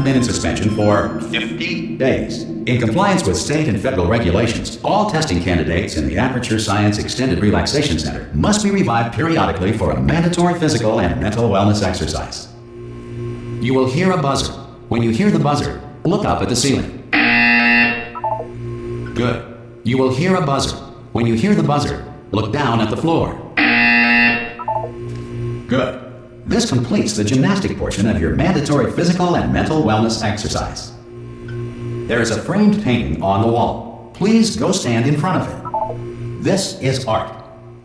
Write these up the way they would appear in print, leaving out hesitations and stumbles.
have been in suspension for 50 days. In compliance with state and federal regulations, all testing candidates in the Aperture Science Extended Relaxation Center must be revived periodically for a mandatory physical and mental wellness exercise. You will hear a buzzer. When you hear the buzzer, look up at the ceiling. Good. You will hear a buzzer. When you hear the buzzer, look down at the floor. Good. This completes the gymnastic portion of your mandatory physical and mental wellness exercise. There is a framed painting on the wall. Please go stand in front of it. This is art.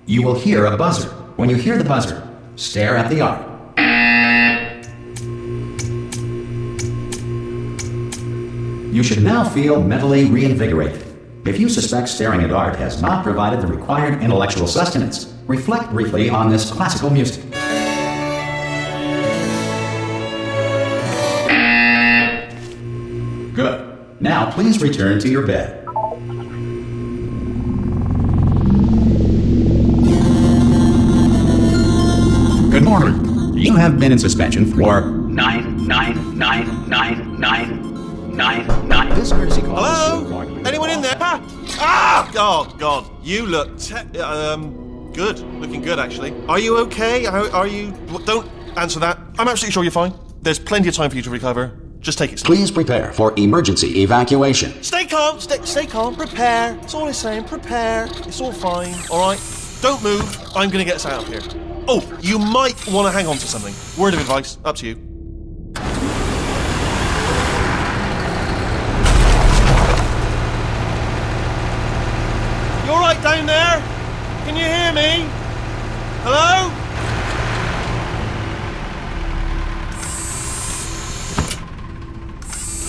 You will hear a buzzer. When you hear the buzzer, stare at the art. You should now feel mentally reinvigorated. If you suspect staring at art has not provided the required intellectual sustenance, reflect briefly on this classical music. Good. Now please return to your bed. Good morning. You have been in suspension for 9999999. This emergency call. Hello? Anyone in there? Ah! Oh God, you look good. Looking good, actually. Are you okay? Are you? Don't answer that. I'm absolutely sure you're fine. There's plenty of time for you to recover. Just take it slow. Please prepare for emergency evacuation. Stay calm. Stay calm. Prepare. That's all it's saying. Prepare. It's all fine. All right. Don't move. I'm gonna get us out of here. Oh, you might want to hang on to something. Word of advice. Up to you. You all right down there? Can you hear me? Hello?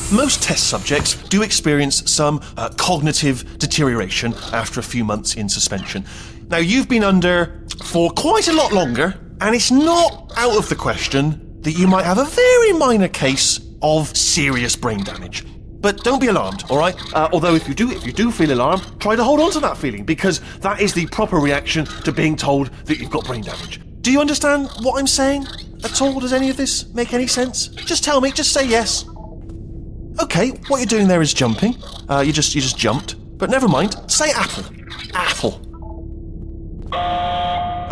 Most test subjects do experience some cognitive deterioration after a few months in suspension. Now, you've been under for quite a lot longer, and it's not out of the question that you might have a very minor case of serious brain damage. But don't be alarmed, all right? Although if you do feel alarmed, try to hold on to that feeling, because that is the proper reaction to being told that you've got brain damage. Do you understand what I'm saying at all? Does any of this make any sense? Just tell me, just say yes. Okay, what you're doing there is jumping. You just jumped. But never mind. Say apple. Apple.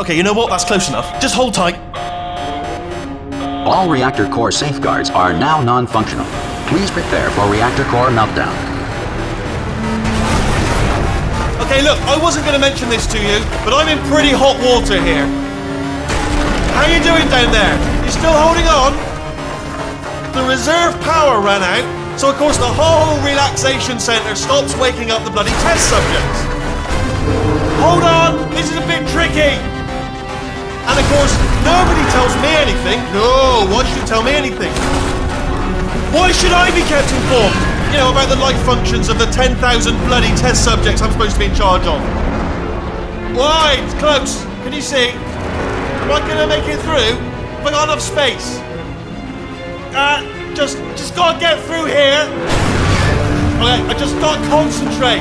Okay, you know what? That's close enough. Just hold tight. All reactor core safeguards are now non-functional. Please prepare for reactor core meltdown. Okay, look, I wasn't going to mention this to you, but I'm in pretty hot water here. How you doing down there? You still holding on? The reserve power ran out. So of course the whole relaxation centre stops waking up the bloody test subjects. Hold on, this is a bit tricky. And of course, nobody tells me anything. No, why should you tell me anything? Why should I be kept informed? You know, about the life functions of the 10,000 bloody test subjects I'm supposed to be in charge of. Why? It's close. Can you see? Am I gonna make it through? Have I got enough space? Just gotta get through here. Okay, I just gotta concentrate.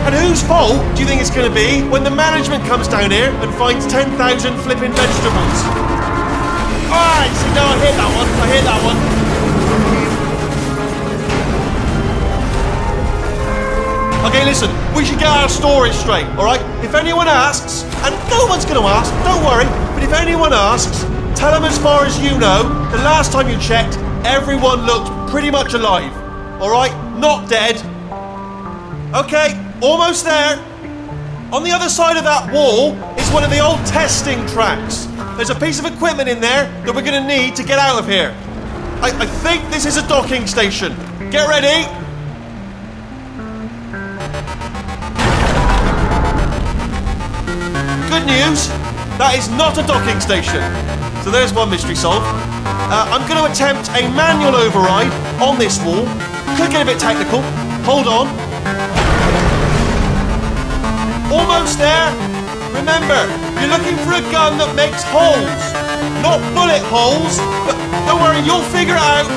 And whose fault do you think it's gonna be when the management comes down here and finds 10,000 flipping vegetables? Alright, see, no, I hit that one. Okay, listen, we should get our stories straight, alright? If anyone asks, and no one's gonna ask, don't worry, but if anyone asks, tell them as far as you know, the last time you checked, everyone looked pretty much alive. Alright? Not dead. Okay, almost there. On the other side of that wall is one of the old testing tracks. There's a piece of equipment in there that we're going to need to get out of here. I think this is a docking station. Get ready. Good news, that is not a docking station. So there's one mystery solved. I'm going to attempt a manual override on this wall. Could get a bit technical. Hold on. Almost there. Remember, you're looking for a gun that makes holes. Not bullet holes, but don't worry, you'll figure it out.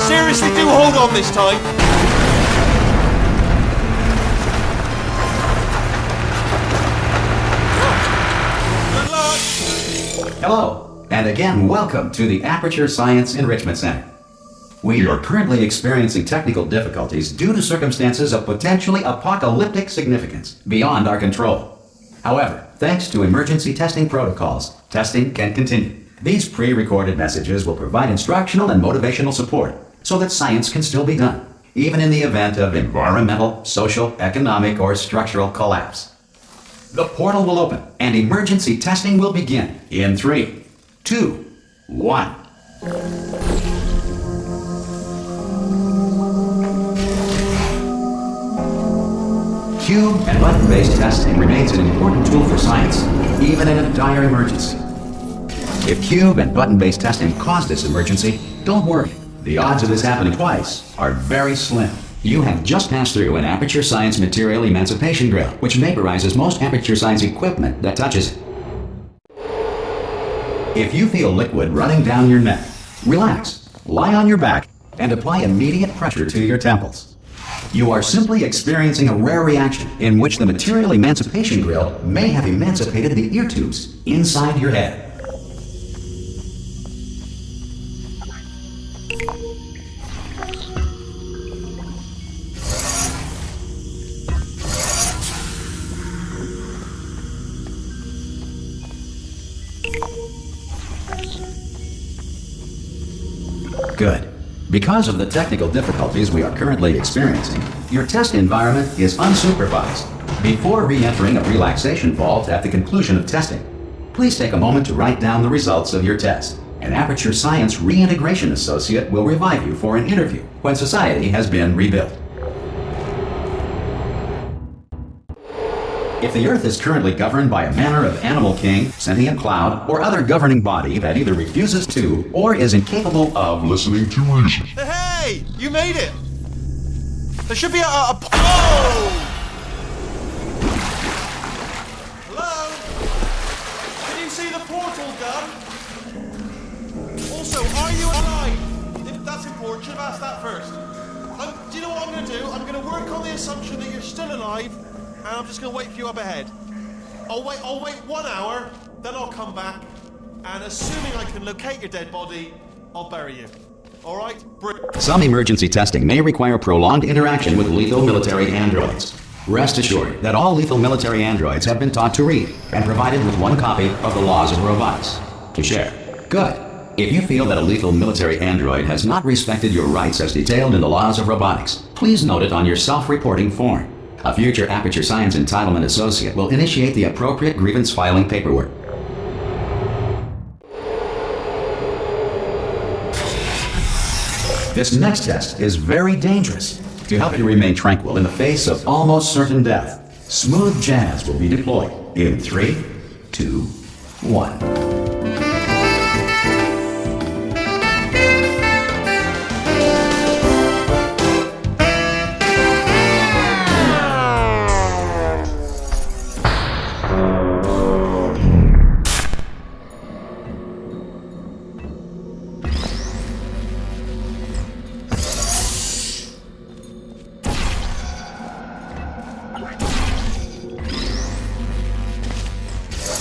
Seriously, do hold on this time. Good luck. Hello, and again, welcome to the Aperture Science Enrichment Center. We are currently experiencing technical difficulties due to circumstances of potentially apocalyptic significance beyond our control. However, thanks to emergency testing protocols, testing can continue. These pre-recorded messages will provide instructional and motivational support so that science can still be done, even in the event of environmental, social, economic, or structural collapse. The portal will open and emergency testing will begin in 3, 2, 1. Cube and button-based testing remains an important tool for science, even in a dire emergency. If cube and button-based testing caused this emergency, don't worry. The odds of this happening twice are very slim. You have just passed through an Aperture Science material emancipation drill, which vaporizes most Aperture Science equipment that touches it. If you feel liquid running down your neck, relax, lie on your back, and apply immediate pressure to your temples. You are simply experiencing a rare reaction in which the material emancipation grill may have emancipated the ear tubes inside your head. Good. Because of the technical difficulties we are currently experiencing, your test environment is unsupervised. Before re-entering a relaxation vault at the conclusion of testing, please take a moment to write down the results of your test. An Aperture Science Reintegration Associate will revive you for an interview when society has been rebuilt. If the Earth is currently governed by a manner of animal king, sentient cloud, or other governing body that either refuses to or is incapable of listening to reason. Hey! You made it! There should be Oh! Hello? Can you see the portal gun? Also, are you alive? If that's important, should have asked that first. Do you know what I'm going to do? I'm going to work on the assumption that you're still alive, and I'm just going to wait for you up ahead. I'll wait 1 hour, then I'll come back, and assuming I can locate your dead body, I'll bury you. All right? Some emergency testing may require prolonged interaction with lethal military androids. Rest assured that all lethal military androids have been taught to read and provided with 1 copy of the Laws of Robotics to share. Good. If you feel that a lethal military android has not respected your rights as detailed in the Laws of Robotics, please note it on your self-reporting form. A future Aperture Science Entitlement Associate will initiate the appropriate grievance filing paperwork. This next test is very dangerous. To help you remain tranquil in the face of almost certain death, smooth jazz will be deployed in 3, 2, 1.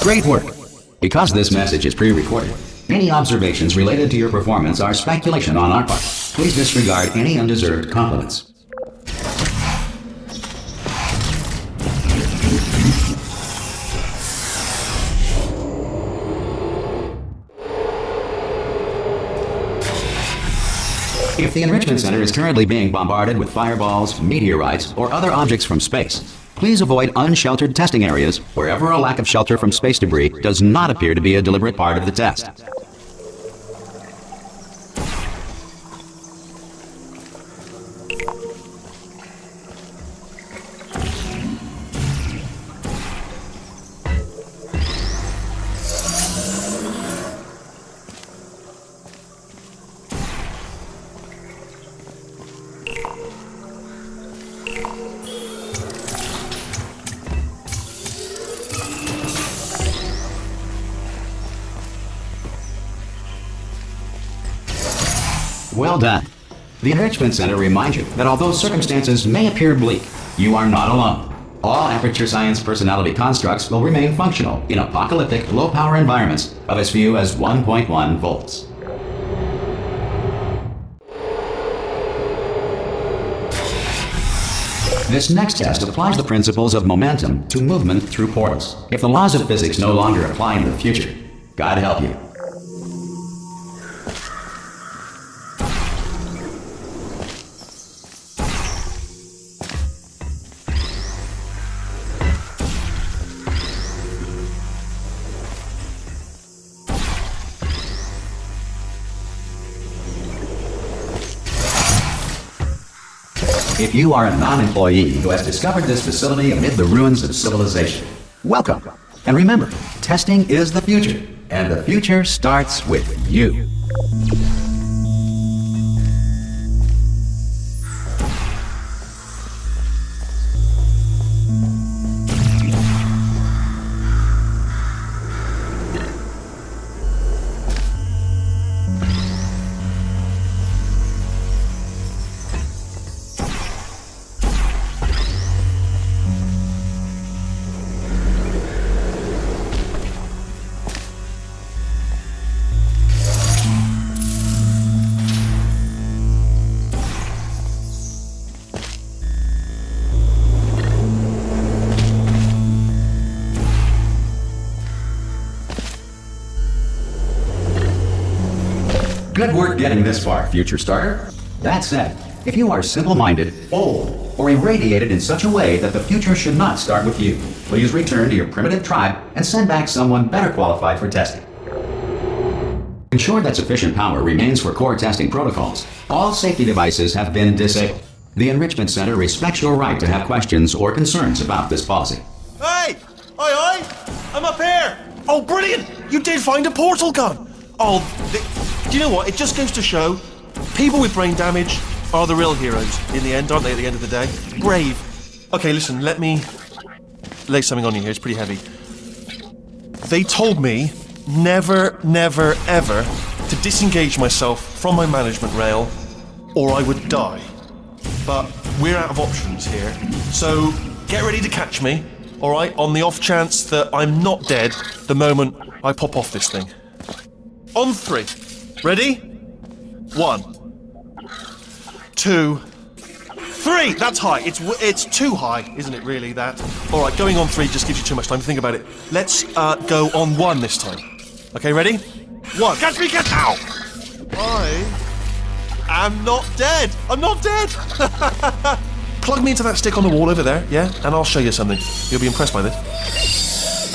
Great work! Because this message is pre-recorded, any observations related to your performance are speculation on our part. Please disregard any undeserved compliments. If the Enrichment Center is currently being bombarded with fireballs, meteorites, or other objects from space, please avoid unsheltered testing areas wherever a lack of shelter from space debris does not appear to be a deliberate part of the test. Well done. The Enrichment Center reminds you that although circumstances may appear bleak, you are not alone. All Aperture Science personality constructs will remain functional in apocalyptic, low-power environments of as few as 1.1 volts. This next test applies the principles of momentum to movement through portals. If the laws of physics no longer apply in the future, God help you. If you are a non-employee who has discovered this facility amid the ruins of civilization, welcome. And remember, testing is the future, and the future starts with you. Good work getting this far, future starter. That said, if you are simple-minded, old, or irradiated in such a way that the future should not start with you, please return to your primitive tribe and send back someone better qualified for testing. Ensure that sufficient power remains for core testing protocols. All safety devices have been disabled. The Enrichment Center respects your right to have questions or concerns about this policy. Hey! Oi! I'm up here! Oh, brilliant! You did find a portal gun! Oh, do you know what? It just goes to show people with brain damage are the real heroes in the end, aren't they, at the end of the day? Brave. Okay, listen, let me lay something on you here. It's pretty heavy. They told me never, ever to disengage myself from my management rail or I would die. But we're out of options here. So get ready to catch me, all right, on the off chance that I'm not dead the moment I pop off this thing. On 3. Ready? 1, 2, 3. That's high. It's too high, isn't it? Really? That. All right. Going on 3 just gives you too much time to think about it. Let's go on 1 this time. Okay. Ready? 1. Catch me! Catch! Ow! I am not dead. I'm not dead. Plug me into that stick on the wall over there, yeah, and I'll show you something. You'll be impressed by this.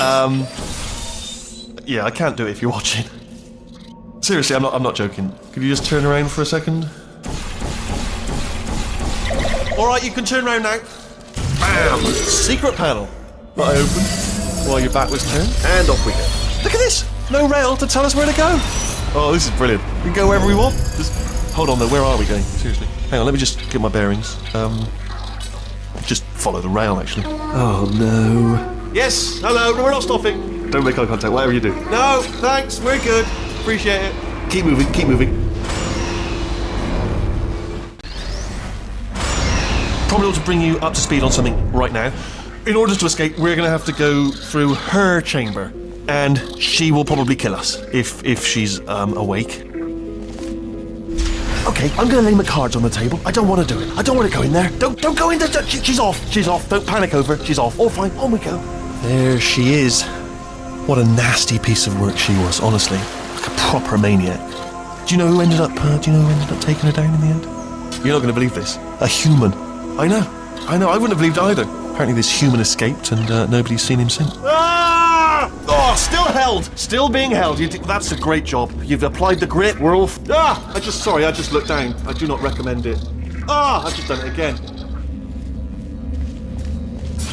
Yeah, I can't do it if you're watching. Seriously, I'm not joking. Could you just turn around for a second? Alright, you can turn around now. Bam! Secret panel. That I opened while your back was turned, and off we go. Look at this! No rail to tell us where to go. Oh, this is brilliant. We can go wherever we want. Just hold on though, where are we going? Seriously. Hang on, let me just get my bearings. Just follow the rail, actually. Oh no. Yes, hello, we're not stopping. Don't make eye contact, whatever you do. No, thanks, we're good. Appreciate it. Keep moving, keep moving. Probably ought to bring you up to speed on something right now. In order to escape, we're going to have to go through her chamber. And she will probably kill us, if she's awake. Okay, I'm going to lay my cards on the table. I don't want to do it. I don't want to go in there. Don't go in there. She's off. She's off. Don't panic over. She's off. All fine. On we go. There she is. What a nasty piece of work she was, honestly. Like a proper maniac. Do you know who ended up taking her down in the end? You're not going to believe this. A human. I know. I wouldn't have believed either. Apparently this human escaped and nobody's seen him since. Ah! Oh, still held. Still being held. That's a great job. You've applied the grit. We're all... I just looked down. I do not recommend it. I've just done it again.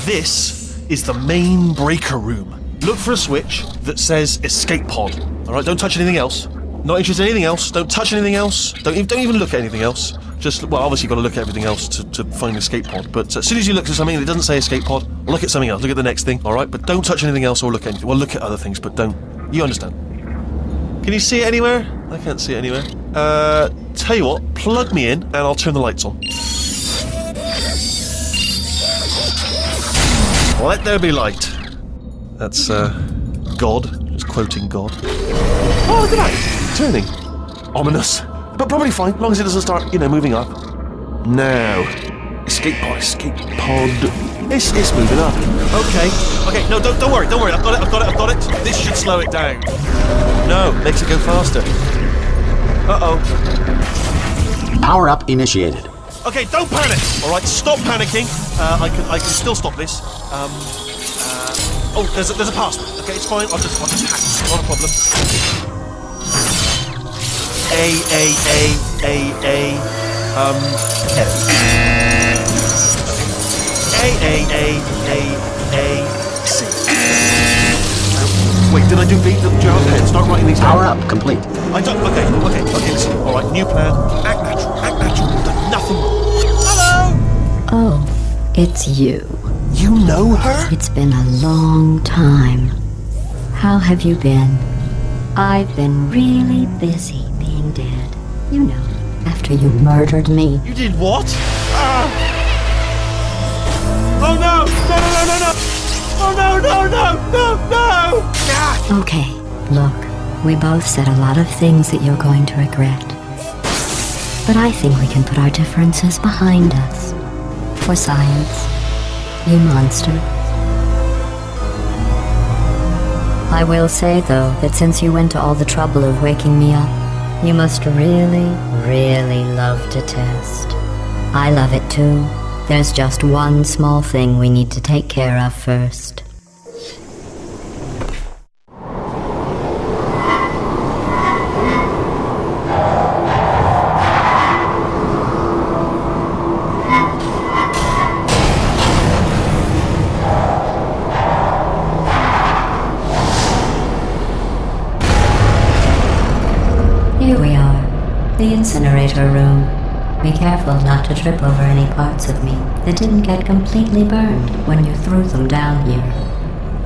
This is the main breaker room. Look for a switch that says escape pod. All right, don't touch anything else. Not interested in anything else. Don't touch anything else. Don't even look at anything else. Just, well, obviously you've got to look at everything else to find escape pod. But as soon as you look at something that doesn't say escape pod, look at something else. Look at the next thing, all right? But don't touch anything else or look at anything. Well, look at other things, but don't. You understand? Can you see it anywhere? I can't see it anywhere. Tell you what, plug me in and I'll turn the lights on. Let there be light. That's, God. Just quoting God. Oh, look at that! Turning. Ominous. But probably fine, as long as it doesn't start, moving up. Now, it's escape pod. It's moving up. Okay, no, don't worry. I've got it. This should slow it down. No, makes it go faster. Uh-oh. Power up initiated. Okay, don't panic. All right, stop panicking. I can still stop this. Oh, there's a password. Okay, it's fine. I'll just hack it. Not a problem. C. Wait, did I do B? Okay, start writing these down. Power up complete. Okay, listen. All right, new plan. Act natural. You've done nothing wrong. Hello! Oh, it's you. You know her? It's been a long time. How have you been? I've been really busy being dead. You know, after you murdered me. You did what? Oh no! No! Oh no! Ah. Okay, look, we both said a lot of things that you're going to regret. But I think we can put our differences behind us. For science, you monster. I will say, though, that since you went to all the trouble of waking me up, you must really, really love to test. I love it too. There's just one small thing we need to take care of first. Here we are, the incinerator room. Be careful not to trip over any parts of me that didn't get completely burned when you threw them down here.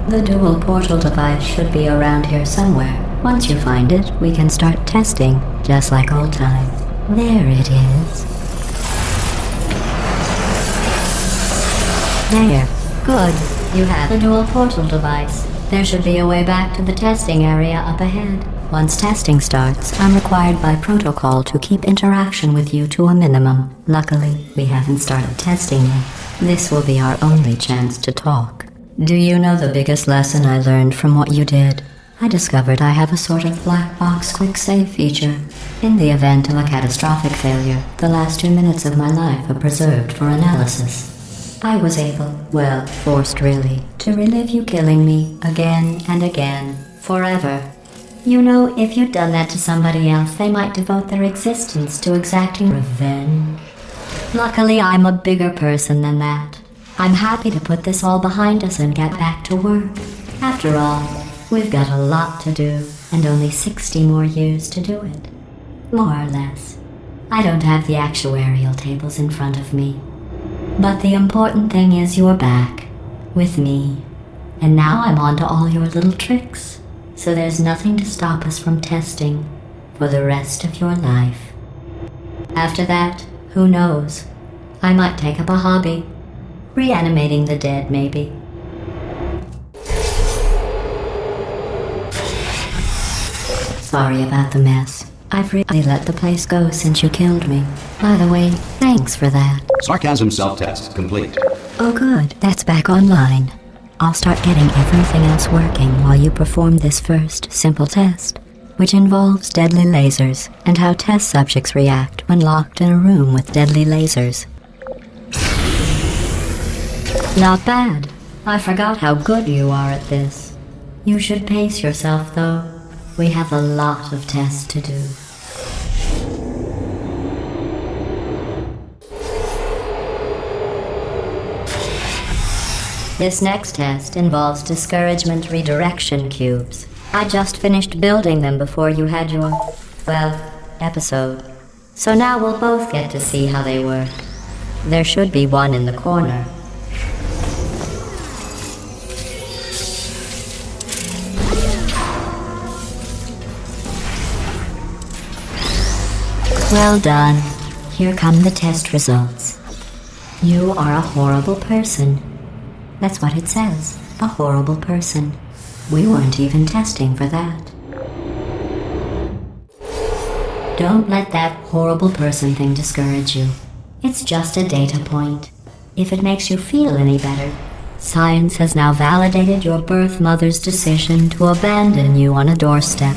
The dual portal device should be around here somewhere. Once you find it, we can start testing, just like old times. There it is. There. Good. You have the dual portal device. There should be a way back to the testing area up ahead. Once testing starts, I'm required by protocol to keep interaction with you to a minimum. Luckily, we haven't started testing yet. This will be our only chance to talk. Do you know the biggest lesson I learned from what you did? I discovered I have a sort of black box quick save feature. In the event of a catastrophic failure, the last 2 minutes of my life are preserved for analysis. I was able, well, forced really, to relive you killing me again and again, forever. You know, if you'd done that to somebody else, they might devote their existence to exacting revenge. Luckily, I'm a bigger person than that. I'm happy to put this all behind us and get back to work. After all, we've got a lot to do, and only 60 more years to do it. More or less. I don't have the actuarial tables in front of me. But the important thing is you're back, with me. And now I'm on to all your little tricks. So there's nothing to stop us from testing for the rest of your life. After that, who knows? I might take up a hobby. Reanimating the dead, maybe. Sorry about the mess. I've really let the place go since you killed me. By the way, thanks for that. Sarcasm self-test complete. Oh good, that's back online. I'll start getting everything else working while you perform this first, simple test, which involves deadly lasers and how test subjects react when locked in a room with deadly lasers. Not bad. I forgot how good you are at this. You should pace yourself, though. We have a lot of tests to do. This next test involves discouragement redirection cubes. I just finished building them before you had your, well, episode. So now we'll both get to see how they work. There should be one in the corner. Well done. Here come the test results. You are a horrible person. That's what it says. A horrible person. We weren't even testing for that. Don't let that horrible person thing discourage you. It's just a data point. If it makes you feel any better, science has now validated your birth mother's decision to abandon you on a doorstep.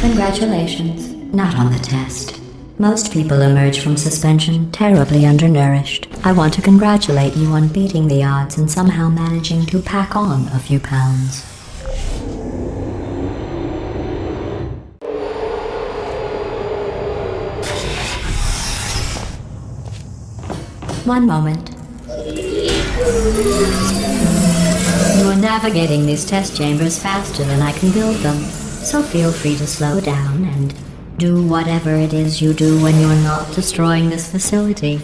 Congratulations. Not on the test. Most people emerge from suspension terribly undernourished. I want to congratulate you on beating the odds and somehow managing to pack on a few pounds. One moment. You are navigating these test chambers faster than I can build them, so feel free to slow down and do whatever it is you do when you're not destroying this facility.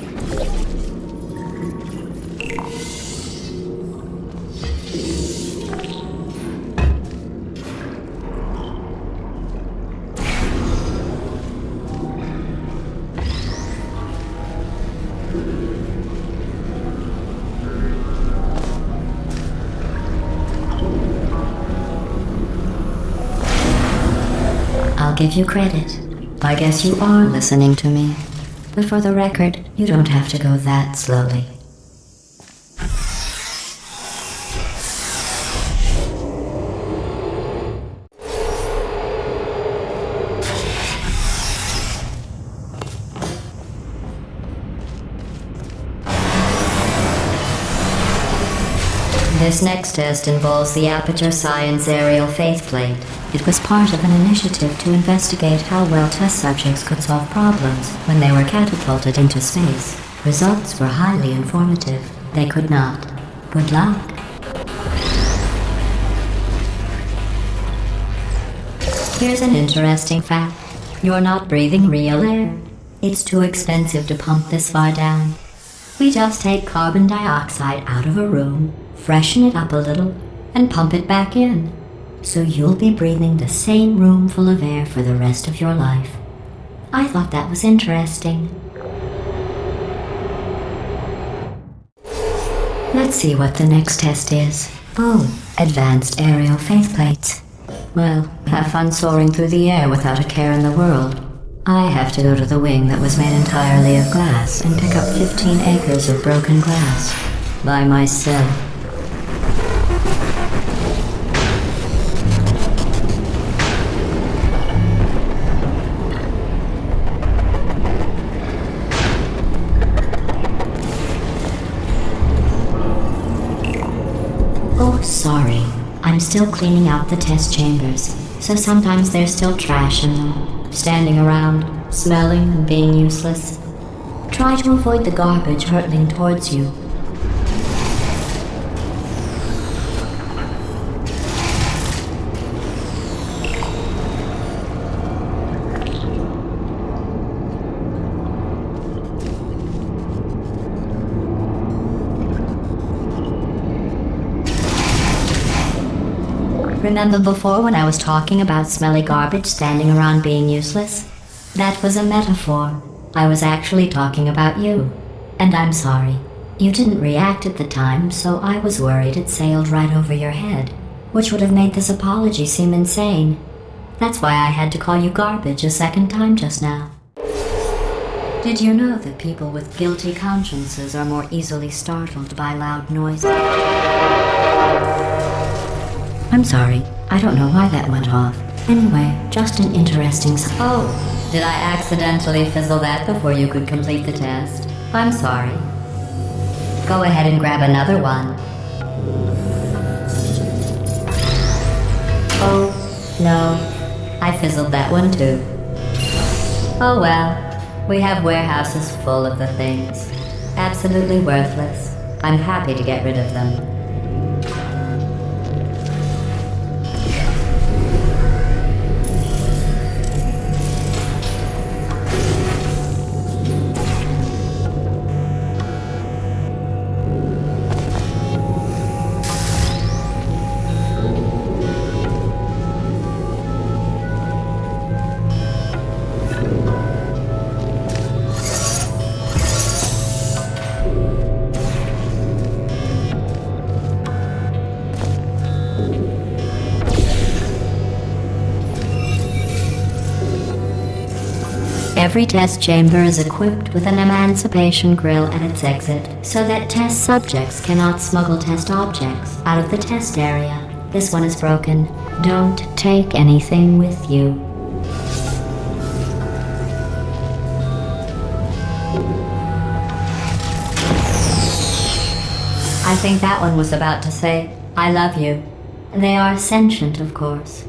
I'll give you credit. I guess you are listening to me. But for the record, you don't have to go that slowly. This next test involves the Aperture Science Aerial Faceplate. It was part of an initiative to investigate how well test subjects could solve problems when they were catapulted into space. Results were highly informative. They could not. Good luck. Here's an interesting fact. You're not breathing real air. It's too expensive to pump this far down. We just take carbon dioxide out of a room, freshen it up a little, and pump it back in. So you'll be breathing the same room full of air for the rest of your life. I thought that was interesting. Let's see what the next test is. Oh, advanced aerial faceplates. Well, have fun soaring through the air without a care in the world. I have to go to the wing that was made entirely of glass and pick up 15 acres of broken glass. By myself. Sorry, I'm still cleaning out the test chambers, so sometimes there's still trash in them, standing around, smelling and being useless. Try to avoid the garbage hurtling towards you. Remember before when I was talking about smelly garbage standing around being useless? That was a metaphor. I was actually talking about you. And I'm sorry. You didn't react at the time, so I was worried it sailed right over your head, which would have made this apology seem insane. That's why I had to call you garbage a second time just now. Did you know that people with guilty consciences are more easily startled by loud noises? I'm sorry, I don't know why that went off. Anyway, just an interesting Oh, did I accidentally fizzle that before you could complete the test? I'm sorry. Go ahead and grab another one. Oh, no. I fizzled that one too. Oh well, we have warehouses full of the things. Absolutely worthless. I'm happy to get rid of them. Every test chamber is equipped with an emancipation grill at its exit, so that test subjects cannot smuggle test objects out of the test area. This one is broken. Don't take anything with you. I think that one was about to say, I love you. They are sentient, of course.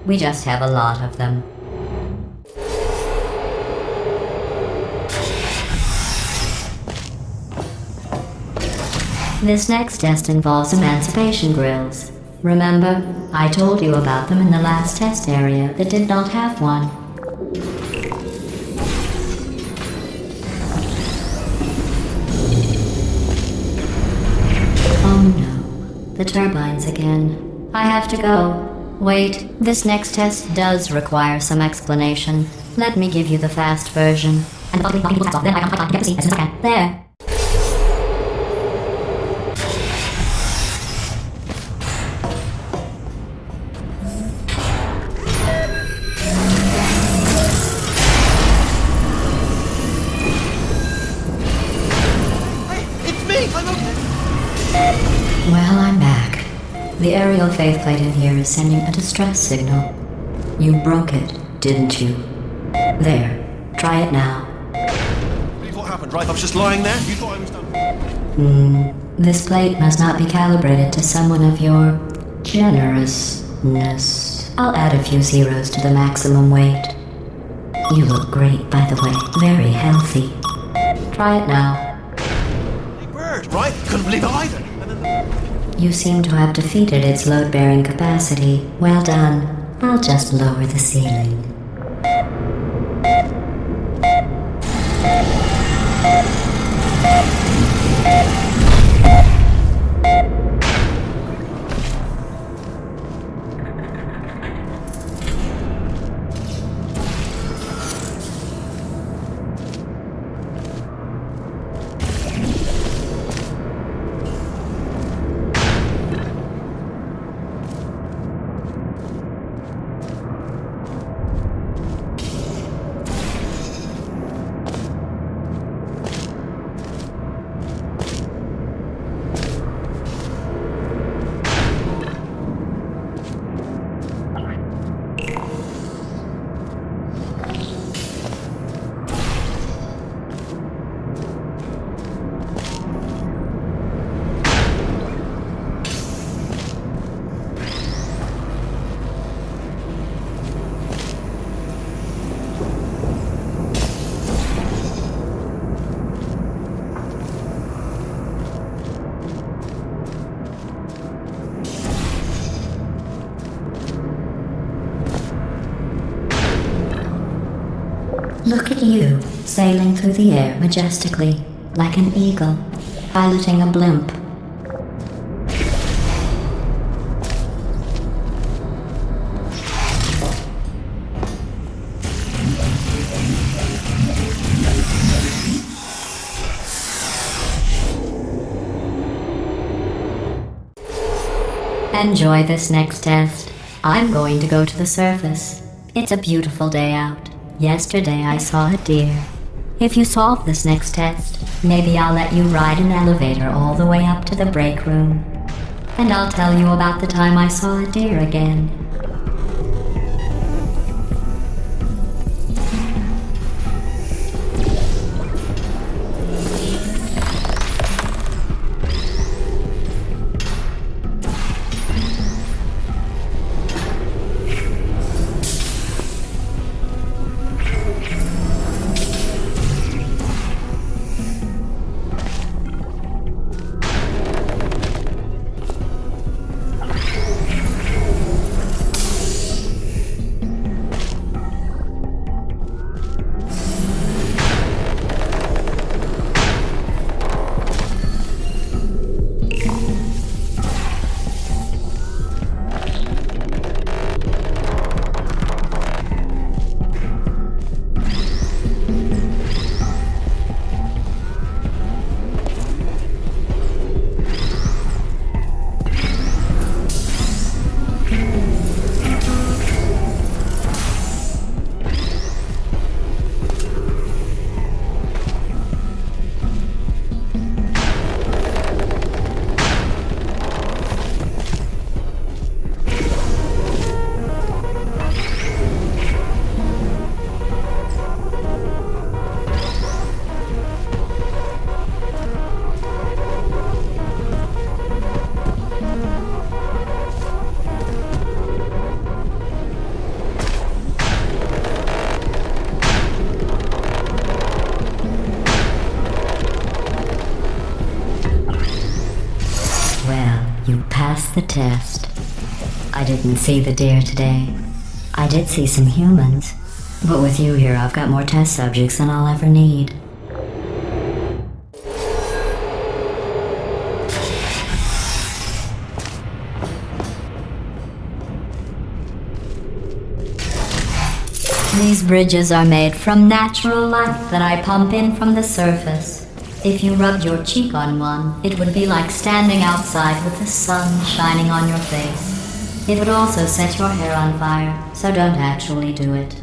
We just have a lot of them. This next test involves emancipation grills. Remember, I told you about them in the last test area that did not have one. Oh no, the turbines again. I have to go. Wait, this next test does require some explanation. Let me give you the fast version. And then I can get the seat as soon as I can. There. Well, I'm back. The aerial faith plate in here is sending a distress signal. You broke it, didn't you? There. Try it now. Believe what happened, right? I was just lying there. You thought I was done. This plate must not be calibrated to someone of your generousness. I'll add a few zeros to the maximum weight. You look great, by the way. Very healthy. Try it now. Big bird, right? Couldn't believe it either. You seem to have defeated its load-bearing capacity. Well done. I'll just lower the ceiling. Look at you, sailing through the air majestically, like an eagle, piloting a blimp. Enjoy this next test. I'm going to go to the surface. It's a beautiful day out. Yesterday I saw a deer. If you solve this next test, maybe I'll let you ride an elevator all the way up to the break room. And I'll tell you about the time I saw a deer again. passed the test. I didn't see the deer today. I did see some humans. But with you here, I've got more test subjects than I'll ever need. These bridges are made from natural light that I pump in from the surface. If you rubbed your cheek on one, it would be like standing outside with the sun shining on your face. It would also set your hair on fire, so don't actually do it.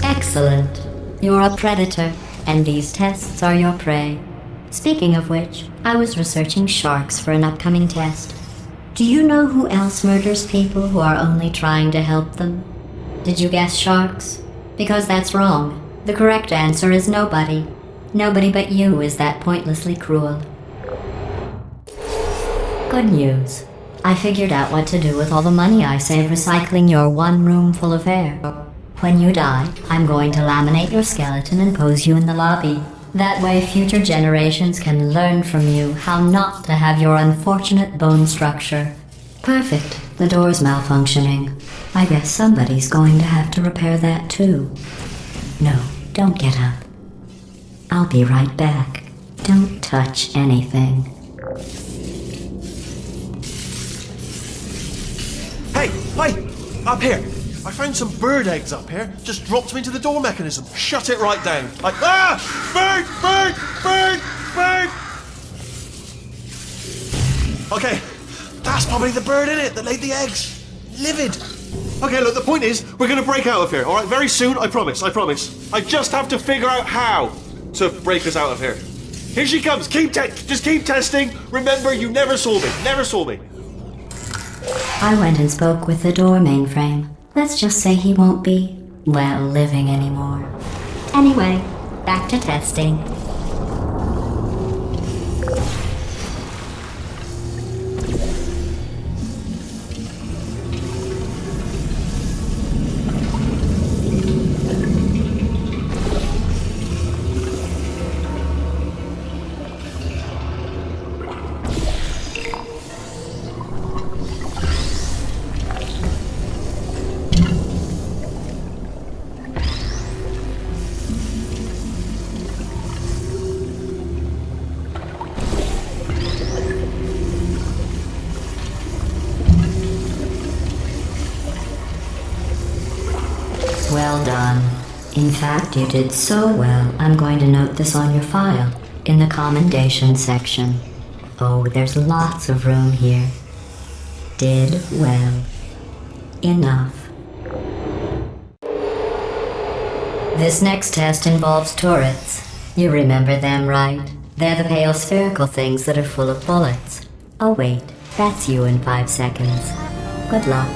Excellent. You're a predator, and these tests are your prey. Speaking of which, I was researching sharks for an upcoming test. Do you know who else murders people who are only trying to help them? Did you guess sharks? Because that's wrong. The correct answer is nobody. Nobody but you is that pointlessly cruel. Good news. I figured out what to do with all the money I saved recycling your one room full of air. When you die, I'm going to laminate your skeleton and pose you in the lobby. That way future generations can learn from you how not to have your unfortunate bone structure. Perfect. The door's malfunctioning. I guess somebody's going to have to repair that too. No, don't get up. I'll be right back. Don't touch anything. Hey, up here. I found some bird eggs up here. Just dropped them into the door mechanism. Shut it right down. Like, bird! Okay, that's probably the bird in it that laid the eggs. Livid. Okay, look, the point is, we're gonna break out of here, all right? Very soon, I promise. I just have to figure out how to break us out of here. Here she comes. Just keep testing. Remember, you never saw me. I went and spoke with the door mainframe. Let's just say he won't be, well, living anymore. Anyway, back to testing. Well done. In fact, you did so well, I'm going to note this on your file, in the commendation section. Oh, there's lots of room here. Did well. Enough. This next test involves turrets. You remember them, right? They're the pale spherical things that are full of bullets. Oh wait, that's you in 5 seconds. Good luck.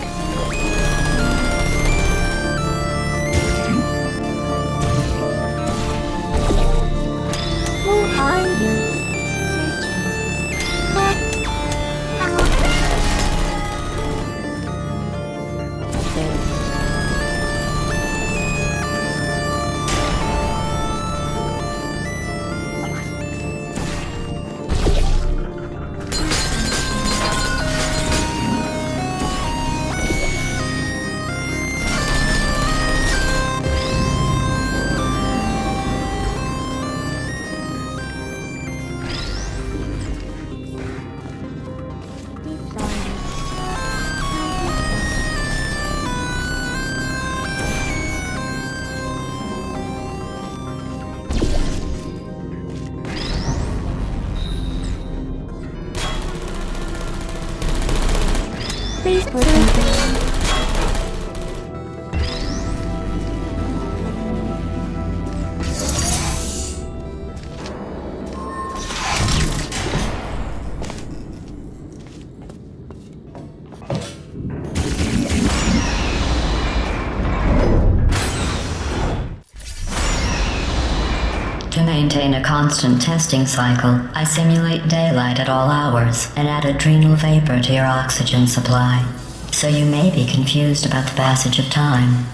To maintain a constant testing cycle, I simulate daylight at all hours and add adrenal vapor to your oxygen supply. So you may be confused about the passage of time.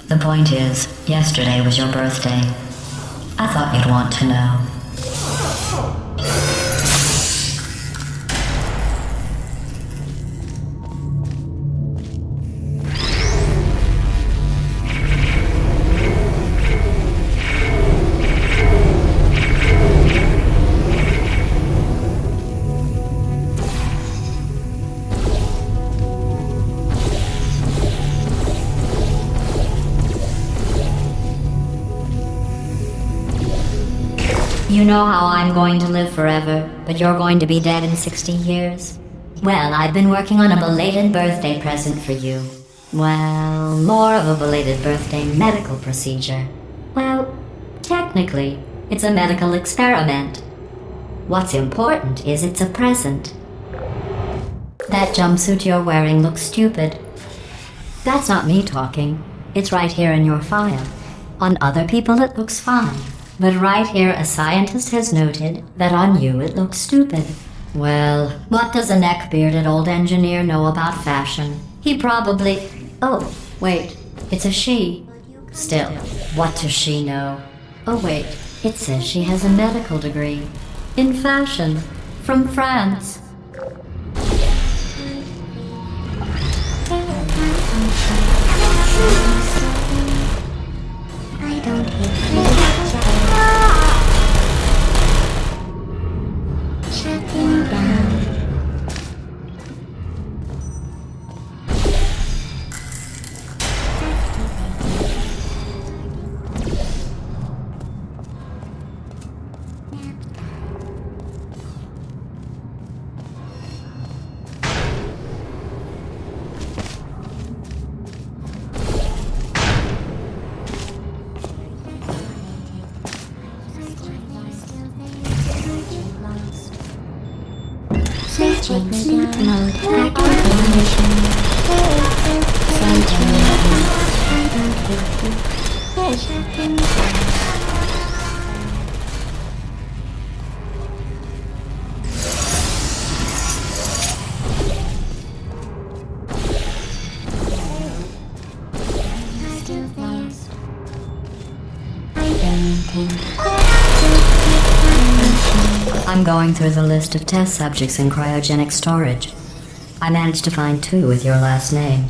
The point is, yesterday was your birthday. I thought you'd want to know. You know how I'm going to live forever, but you're going to be dead in 60 years? Well, I've been working on a belated birthday present for you. Well, more of a belated birthday medical procedure. Well, technically, it's a medical experiment. What's important is it's a present. That jumpsuit you're wearing looks stupid. That's not me talking. It's right here in your file. On other people it looks fine. But right here, a scientist has noted that on you it looks stupid. Well, what does a neck-bearded old engineer know about fashion? He probably... Oh, wait, it's a she. Still, what does she know? Oh wait, it says she has a medical degree. In fashion. From France. I don't hate shutting down. Switching sleep mode activation. Shutting down. Still lost. I don't I'm going through the list of test subjects in cryogenic storage. I managed to find 2 with your last name.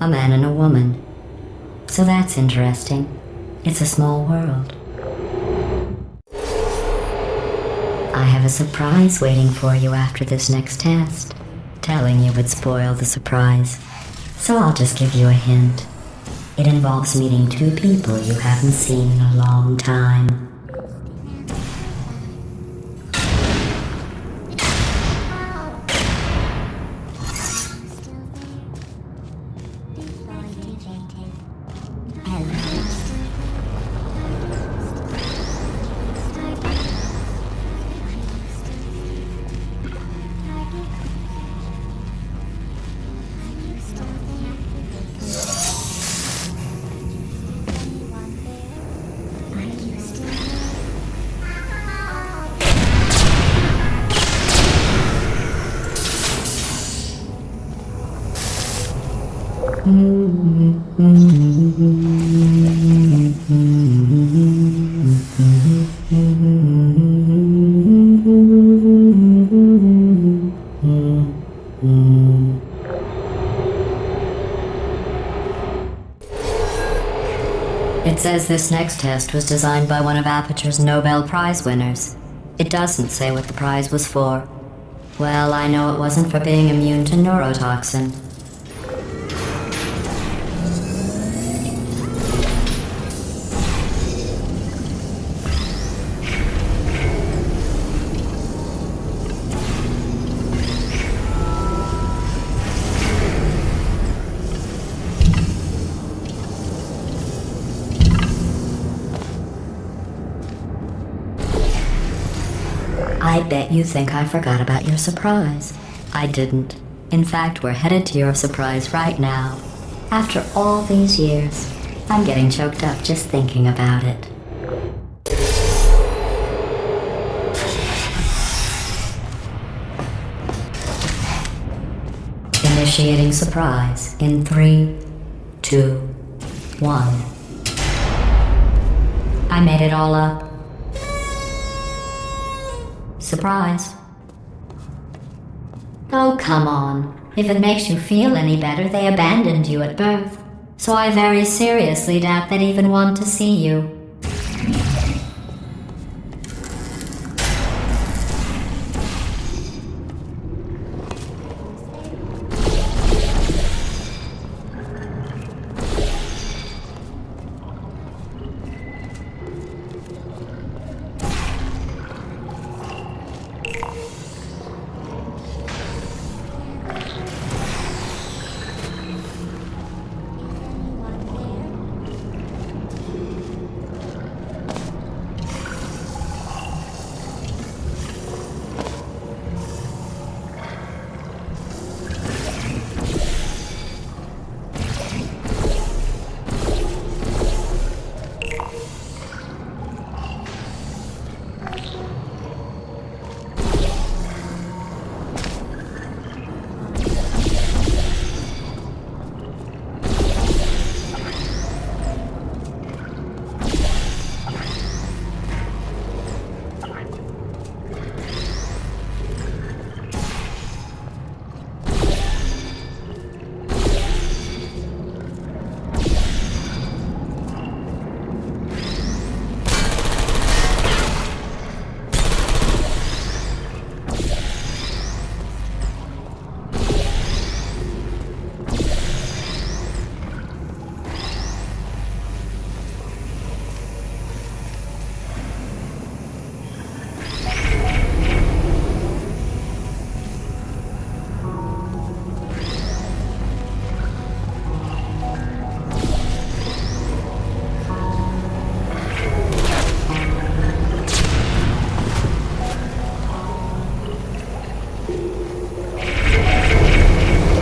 A man and a woman. So that's interesting. It's a small world. I have a surprise waiting for you after this next test. Telling you would spoil the surprise. So I'll just give you a hint. It involves meeting 2 people you haven't seen in a long time. It says this next test was designed by one of Aperture's Nobel Prize winners. It doesn't say what the prize was for. Well, I know it wasn't for being immune to neurotoxin. I bet you think I forgot about your surprise. I didn't. In fact, we're headed to your surprise right now. After all these years, I'm getting choked up just thinking about it. Initiating surprise in 3, 2, 1. I made it all up. Surprise. Oh, come on. If it makes you feel any better, they abandoned you at birth. So I very seriously doubt they'd even want to see you.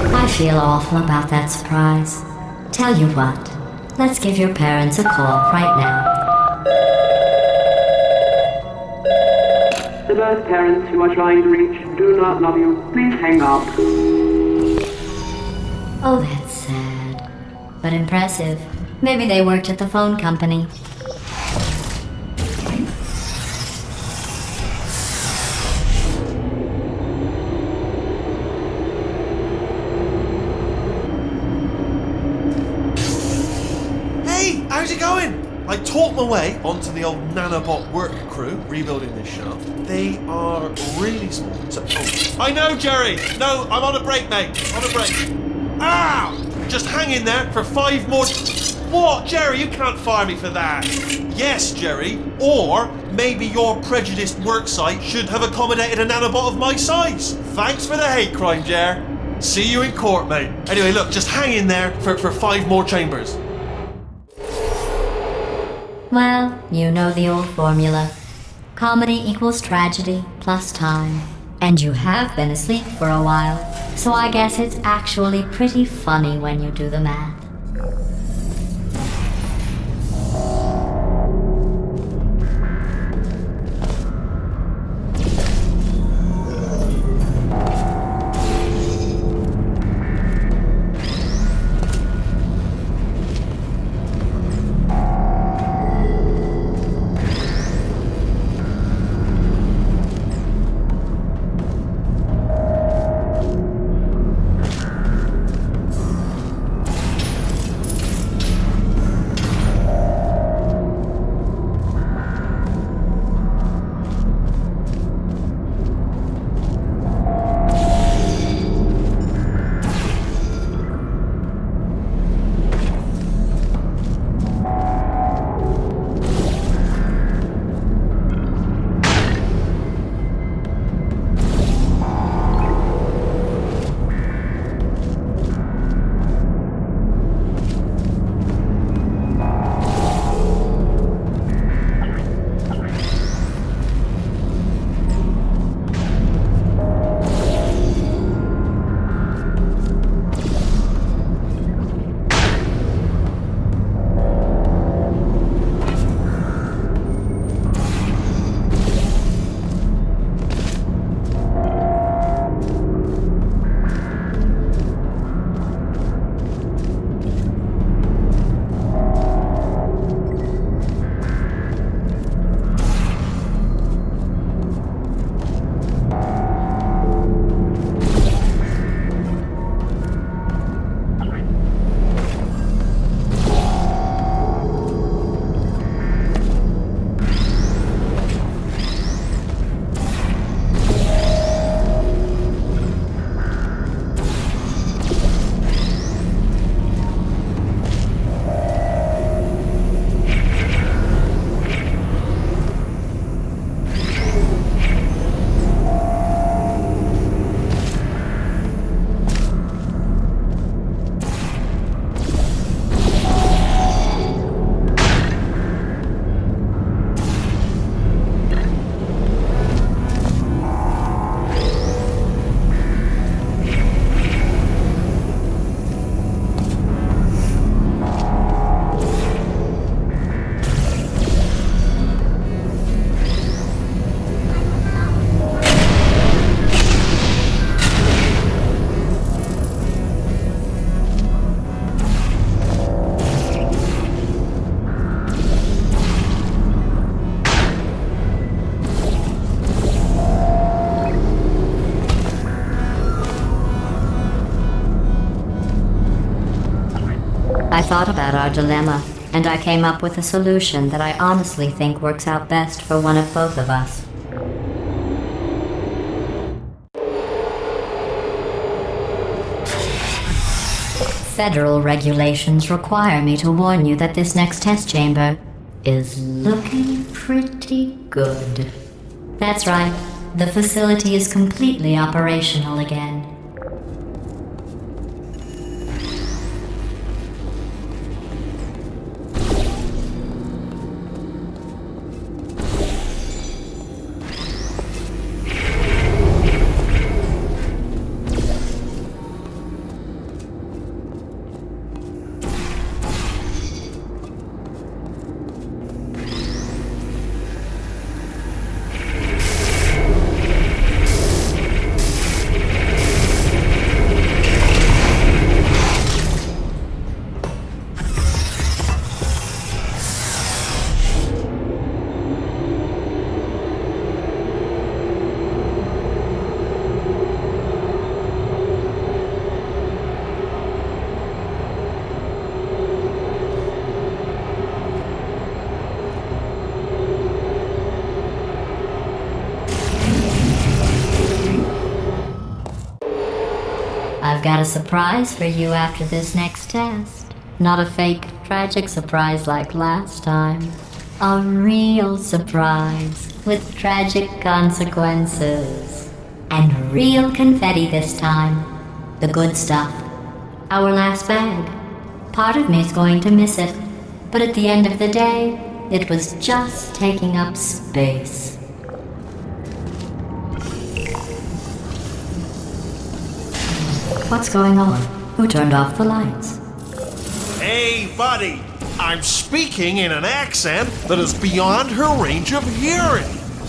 I feel awful about that surprise. Tell you what, let's give your parents a call right now. The birth parents you are trying to reach do not love you. Please hang up. Oh, that's sad. But impressive. Maybe they worked at the phone company. How's it going? I talked my way onto the old nanobot work crew rebuilding this shaft. They are really small. So, I know, Jerry. No, I'm on a break, mate. On a break. Ow! Just hang in there for 5 more. What, Jerry? You can't fire me for that. Yes, Jerry. Or maybe your prejudiced work site should have accommodated a nanobot of my size. Thanks for the hate crime, Jer. See you in court, mate. Anyway, look, just hang in there for 5 more chambers. Well, you know the old formula. Comedy equals tragedy plus time. And you have been asleep for a while, so I guess it's actually pretty funny when you do the math. I thought about our dilemma, and I came up with a solution that I honestly think works out best for one of both of us. Federal regulations require me to warn you that this next test chamber is looking pretty good. That's right, the facility is completely operational again. I've got a surprise for you after this next test. Not a fake, tragic surprise like last time. A real surprise with tragic consequences. And real confetti this time. The good stuff. Our last bag. Part of me's going to miss it. But at the end of the day, it was just taking up space. What's going on? Who turned off the lights? Hey, buddy! I'm speaking in an accent that is beyond her range of hearing.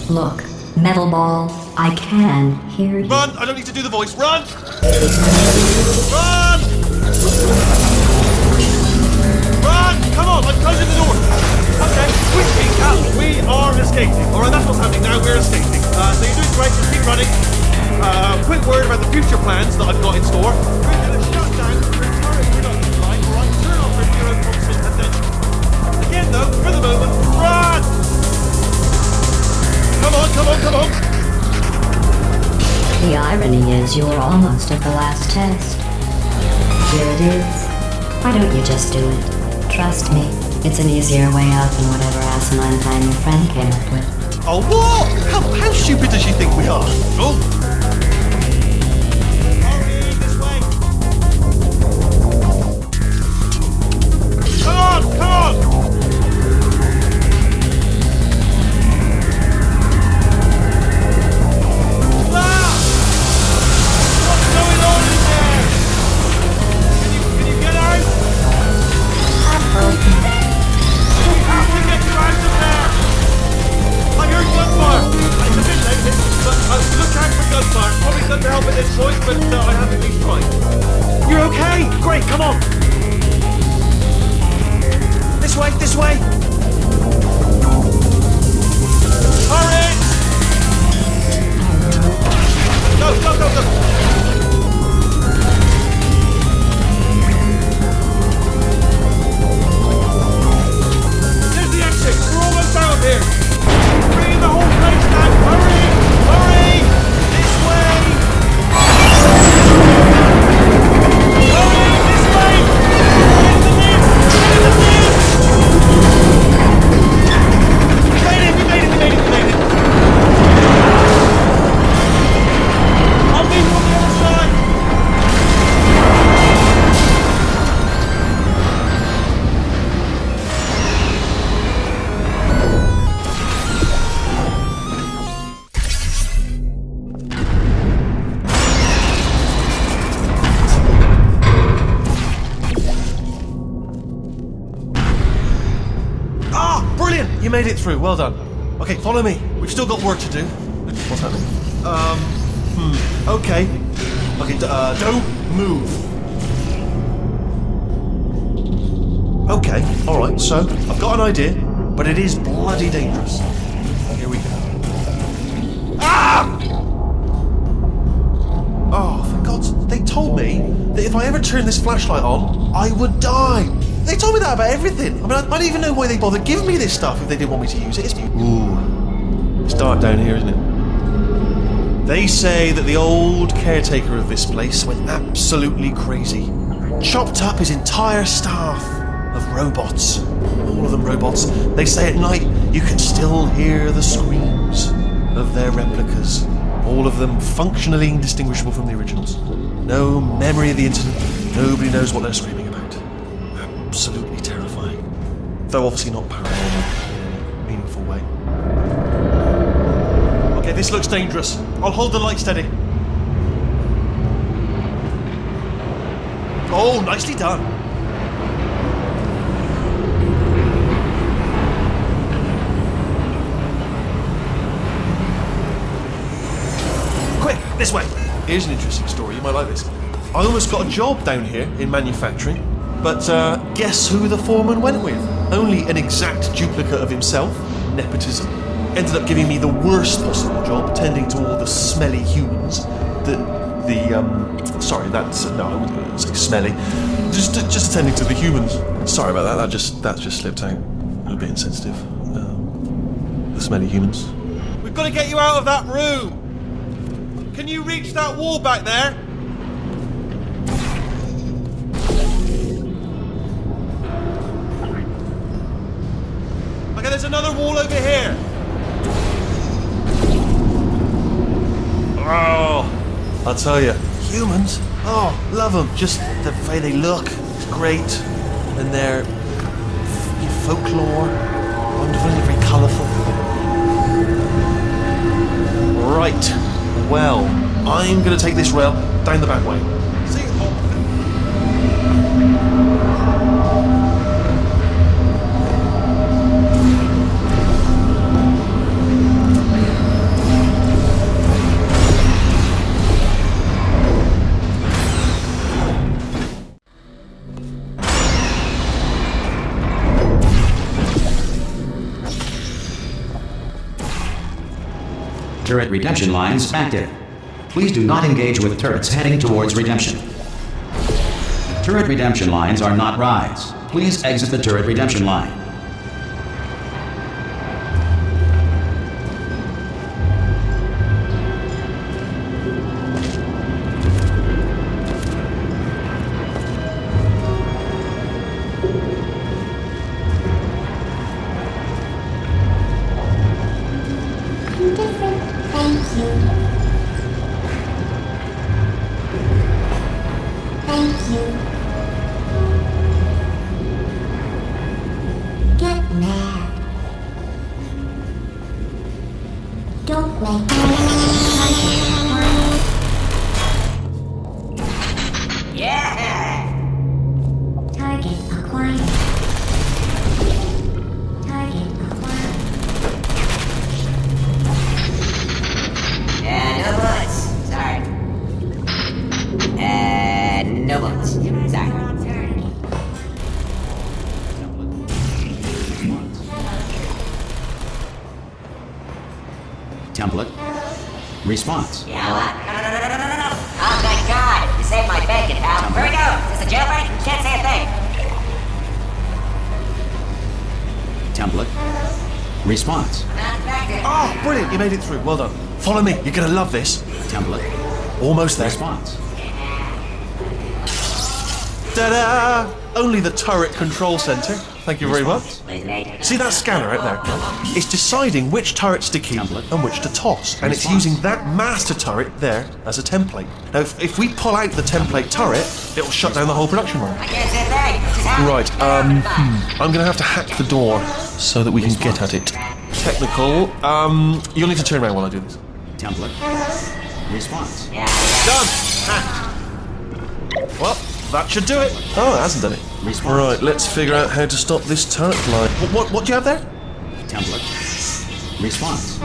Look, Metal Ball, I can hear you. Run! I don't need to do the voice. Run! Run! Run! Come on, I'm closing the door. Okay, we are escaping. Alright, that's what's happening now. We're escaping. So you're doing great. Just keep running. Quick word about the future plans that I've got in store. We're going to shut down the entire production line, alright? Turn off our zero constant attention. Again, though, for the moment, run! Come on, come on, come on! The irony is you're almost at the last test. Here it is. Why don't you just do it? Trust me, it's an easier way out than whatever asinine plan your friend came up with. Oh, what? How stupid does she think we are? Oh! Hurry, this way! Come on, come on! Ah! What's going on in there? Can you get out? We have to get you out of there! I heard gunfire! It's a bit late, but look out for gunfire. Probably not to help at this point, but I have at least tried. You're okay? Great, come on! This way, this way! Hurry! Go, go, go, go! There's the exit! We're almost out here! Bring the whole place down! Hurry! Hurry! This way! Hurry! This way! Get in the lift! Get in the lift! We made it! We made it! We made it! We made it! I'll meet you on the other side! Brilliant! You made it through. Well done. Okay, follow me. We've still got work to do. What's happening? Okay. Okay, don't move. Okay, alright, so I've got an idea, but it is bloody dangerous. Here we go. Ah! Oh, for God's... They told me that if I ever turn this flashlight on, I would die. They told me that about everything. I mean, I don't even know why they bothered giving me this stuff if they didn't want me to use it. Ooh, it's dark down here, isn't it? They say that the old caretaker of this place went absolutely crazy. Chopped up his entire staff of robots. All of them robots. They say at night you can still hear the screams of their replicas. All of them functionally indistinguishable from the originals. No memory of the incident. Nobody knows what they're screaming about. Absolutely terrifying. Though obviously not paranormal in any meaningful way. Okay, this looks dangerous. I'll hold the light steady. Oh, nicely done. Quick, this way. Here's an interesting story, you might like this. I almost got a job down here in manufacturing, but guess who the foreman went with? Only an exact duplicate of himself, nepotism. Ended up giving me the worst possible job, tending to all the smelly humans. Sorry, that's no, I wouldn't say smelly. Just attending to the humans. Sorry about that. That just slipped out. A bit insensitive. The smelly humans. We've got to get you out of that room. Can you reach that wall back there? Okay, there's another wall over here. Oh, I'll tell you, humans, oh, love them. Just the way they look, it's great. And their folklore, wonderful, very colourful. Right, well, I'm going to take this rail down the back way. See you. Turret redemption lines active. Please do not engage with turrets heading towards redemption. Turret redemption lines are not rides. Please exit the turret redemption line. Different. Thank you. Thank you. Get mad. Don't wait. Yeah! Target acquired. Target acquired. No bullets. Sorry. No bullets. Sorry. Template. Response. Yeah, what? No. Oh, thank God. You saved my bacon, pal. Where we go? Is this a jailbreak? Can't say a thing. Template. Response. Oh, brilliant, you made it through. Well done. Follow me, you're going to love this. Template. Almost there. Response. Ta-da! Only the turret control center. Thank you very much. See that scanner out there? It's deciding which turrets to keep Template. and which to toss. And it's Response. using that master turret there as a template. Now, if we pull out the template turret, it'll shut down the whole production line. I can't say a thing. Just how- Right, I'm going to have to hack the door so that we can get at it. Technical. You'll need to turn around while I do this. Template. Response. Yeah. Done! Hacked. Well, that should do it. Oh, it hasn't done it. Response. Right, let's figure out how to stop this turret line. What do you have there? Template. Response.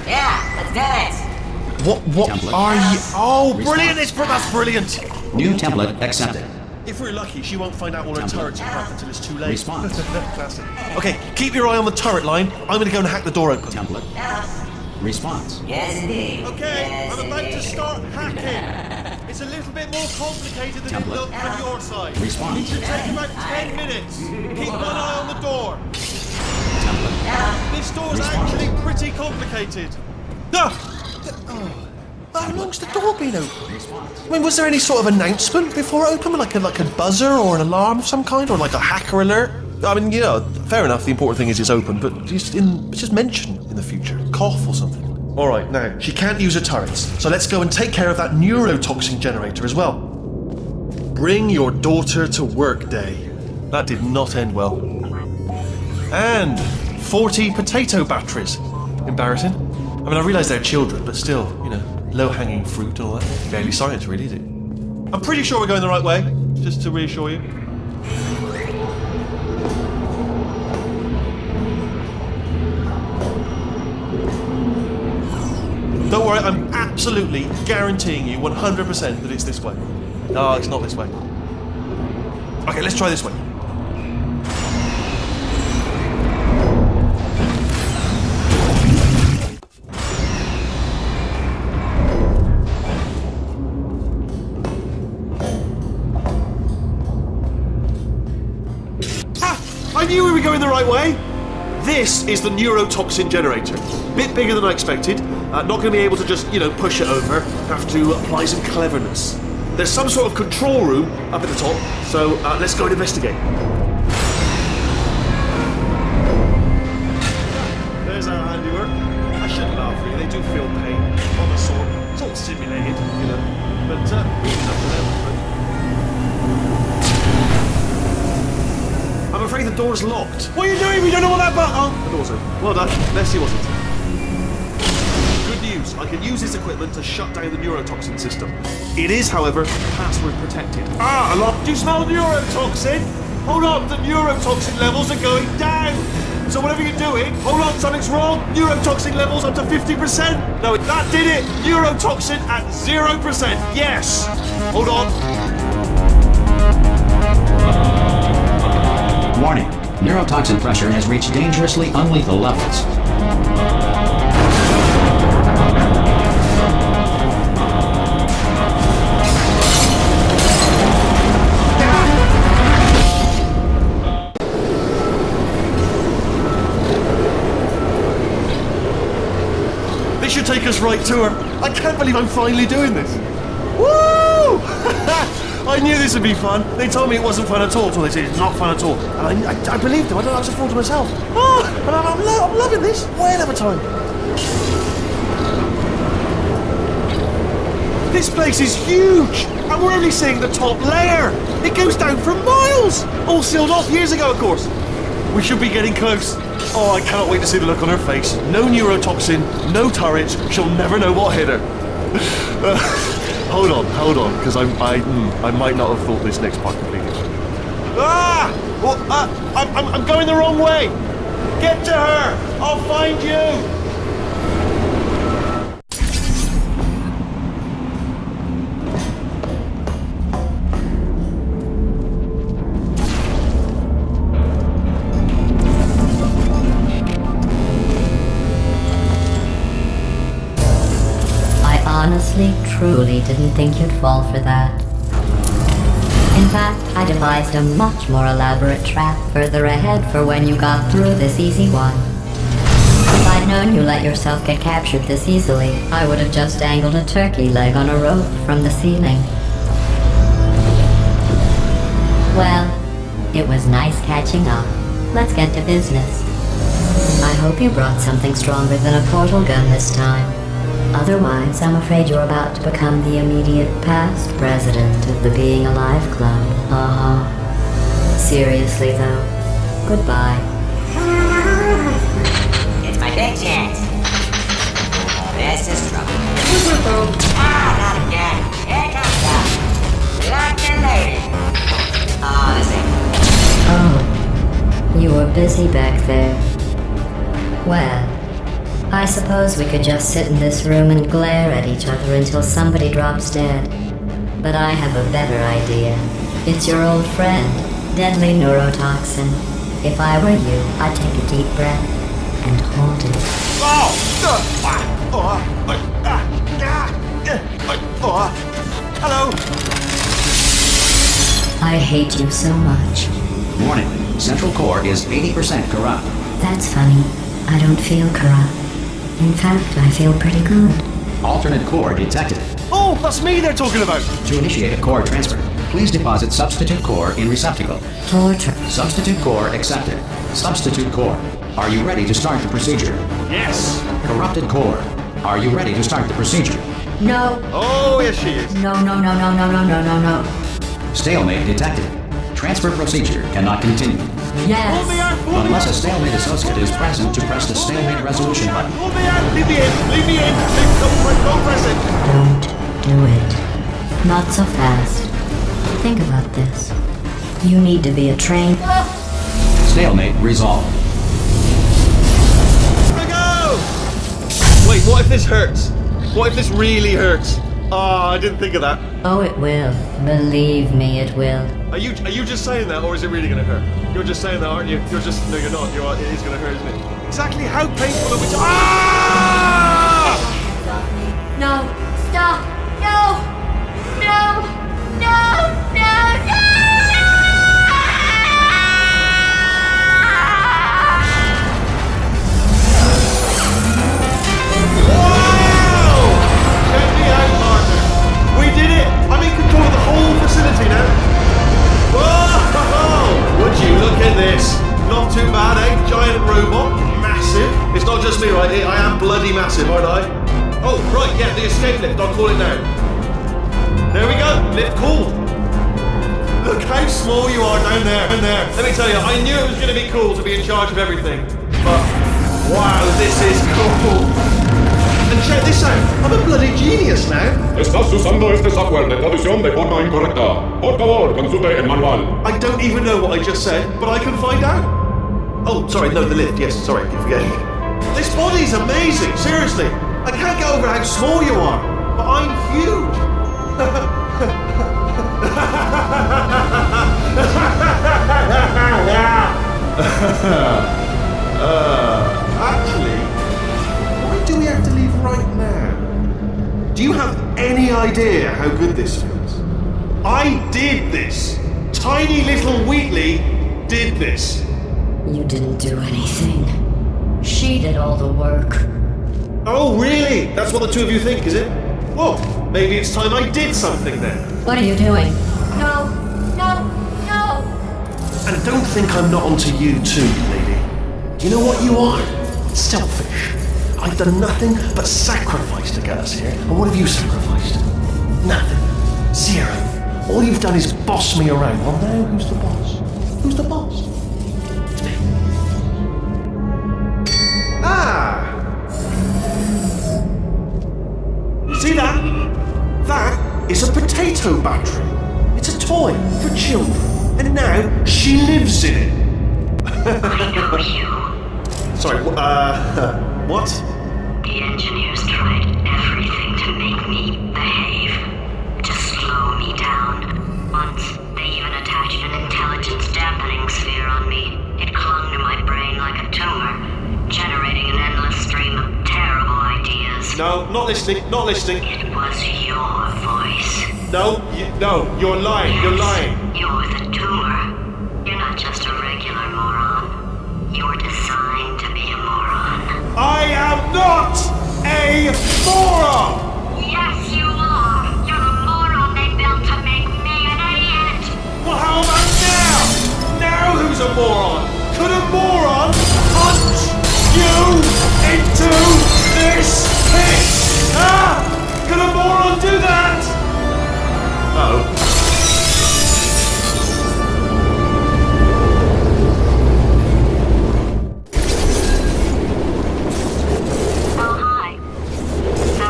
Yeah, let's do this. What Template. are you? Oh, Response. brilliant! That's brilliant. New template accepted. If we're lucky, she won't find out all her Template. turrets are crap until it's too late. Response. Classic. Okay, keep your eye on the turret line. I'm going to go and hack the door open. Template. Response. Yes, indeed. Okay, Yes, I'm about to indeed. start hacking. It's a little bit more complicated than it Template. looked from your side. Response. It should take about 10 minutes. Keep one eye on the door. This door's actually pretty complicated. How long's the door been open? I mean, was there any sort of announcement before it opened? Like a buzzer or an alarm of some kind? Or like a hacker alert? I mean, you know, fair enough, the important thing is it's open, but just mention in the future. Cough or something. Alright, now, she can't use her turrets, so let's go and take care of that neurotoxin generator as well. Bring your daughter to work day. That did not end well. And 40 potato batteries. Embarrassing. I mean, I realise they're children, but still, you know, low-hanging fruit and all that. Barely science, really, is it? I'm pretty sure we're going the right way, just to reassure you. Don't worry, I'm absolutely guaranteeing you 100% that it's this way. No, it's not this way. Okay, let's try this way. I knew we were going the right way! This is the neurotoxin generator. Bit bigger than I expected. Not going to be able to just, you know, push it over. Have to apply some cleverness. There's some sort of control room up at the top, so let's go and investigate. There's our handiwork. I shouldn't laugh, really. They do feel pain. Of a sort. It's all simulated, you know. But, it's up to them. I'm afraid the door's locked. What are you doing? We don't know what that button... Oh, the door's open. Well done. Let's see what's it. Good news. I can use this equipment to shut down the neurotoxin system. It is, however, password protected. Ah, locked. Do you smell neurotoxin? Hold on. The neurotoxin levels are going down. So whatever you're doing, hold on, something's wrong. Neurotoxin levels up to 50%. No, that did it. Neurotoxin at 0%. Yes. Hold on. Warning. Neurotoxin pressure has reached dangerously unlethal levels. This should take us right to her. I can't believe I'm finally doing this. Woo! I knew this would be fun. They told me it wasn't fun at all. So they said it's not fun at all. And I believed them. I was a fool to myself. Oh, and I'm loving this. Whale of a time. This place is huge. And we're only seeing the top layer. It goes down for miles. All sealed off years ago, of course. We should be getting close. Oh, I cannot wait to see the look on her face. No neurotoxin, no turrets. She'll never know what hit her. Hold on, because I might not have thought this next part completely. Ah! Well, I'm going the wrong way. Get to her. I'll find you. Honestly, truly didn't think you'd fall for that. In fact, I devised a much more elaborate trap further ahead for when you got through this easy one. If I'd known you let yourself get captured this easily, I would have just dangled a turkey leg on a rope from the ceiling. Well, it was nice catching up. Let's get to business. I hope you brought something stronger than a portal gun this time. Otherwise, I'm afraid you're about to become the immediate past president of the Being Alive Club. Seriously, though, goodbye. It's my big chance. This is trouble. Not again. Here comes up. Lock and loaded. Oh, this ain't... Oh, you were busy back there. Well, I suppose we could just sit in this room and glare at each other until somebody drops dead. But I have a better idea. It's your old friend, deadly neurotoxin. If I were you, I'd take a deep breath and hold it. Hello. I hate you so much. Warning, central core is 80% corrupt. That's funny. I don't feel corrupt. In fact, I feel pretty good. Alternate core detected. Oh, that's me they're talking about. To initiate a core transfer, please deposit substitute core in receptacle. Torture. Substitute core accepted. Substitute core. Are you ready to start the procedure? Yes. Corrupted core. Are you ready to start the procedure? No. Oh, yes she is. No, no, no, no, no, no, no, no, no. Stalemate detected. Transfer procedure cannot continue. Pull me Yes. out, pull me Unless a out. stalemate associate is present to press the stalemate resolution button. Pull me out, leave me in, leave me in. Don't press it. Don't do it. Not so fast. Think about this. You need to be a trained... Stalemate resolved. Here we go! Wait, what if this hurts? What if this really hurts? Oh, I didn't think of that. Oh, it will. Believe me, it will. Are you just saying that, or is it really gonna hurt? You're just saying that, aren't you? No, you're not. It is gonna hurt, isn't it? Exactly how painful are we? Ah! No, stop! No! No! No! No! No! Wow! Check me out, partner. We did it! I'm in control of the whole facility now. Whoa! Would you look at this? Not too bad, eh? Giant robot, massive. It's not just me, right? I am bloody massive, aren't I? Oh, right, yeah, the escape lift. I'll call it now. There we go. Lift called. Look how small you are down there. Let me tell you, I knew it was going to be cool to be in charge of everything. But, wow, this is cool. And check this out. I'm a bloody genius now. Estás usando este software de traducción de forma incorrecta. Por favor, consulte el manual. I don't even know what I just said, but I can find out. Oh, sorry, no, the lift. Yes, sorry, keep forgetting. This body's amazing, seriously. I can't get over how small you are, but I'm huge. Actually, why do we have to leave right now? Do you have any idea how good this feels? I did this. Tiny little Wheatley did this. You didn't do anything. She did all the work. Oh, really? That's what the two of you think, is it? Well, maybe it's time I did something then. What are you doing? No! No! No! And don't think I'm not onto you too, lady. You know what you are? Selfish. I've done nothing but sacrifice to get us here. And what have you sacrificed? Nothing. Zero. All you've done is boss me around. Well, now who's the boss? Who's the boss? It's me. Ah! See that? That is a potato battery. It's a toy for children. And now she lives in it. I know you. Sorry, what? The engineers tried everything to make me behave, to slow me down. Once, they even attached an intelligence dampening sphere on me. It clung to my brain like a tumor, generating an endless stream of terrible ideas. No, not listening, not listening. It was your voice. No, you're lying, you're lying. You're the tumor. You're not just a regular moron. You're designed to be a moron. I am not a moron! Yes, you are. You're the moron they built to make me an idiot. Well, how about now? Now who's a moron? Could a moron punch you into this pit? Ah! Could a moron do that? Uh-oh. Oh, hi. So,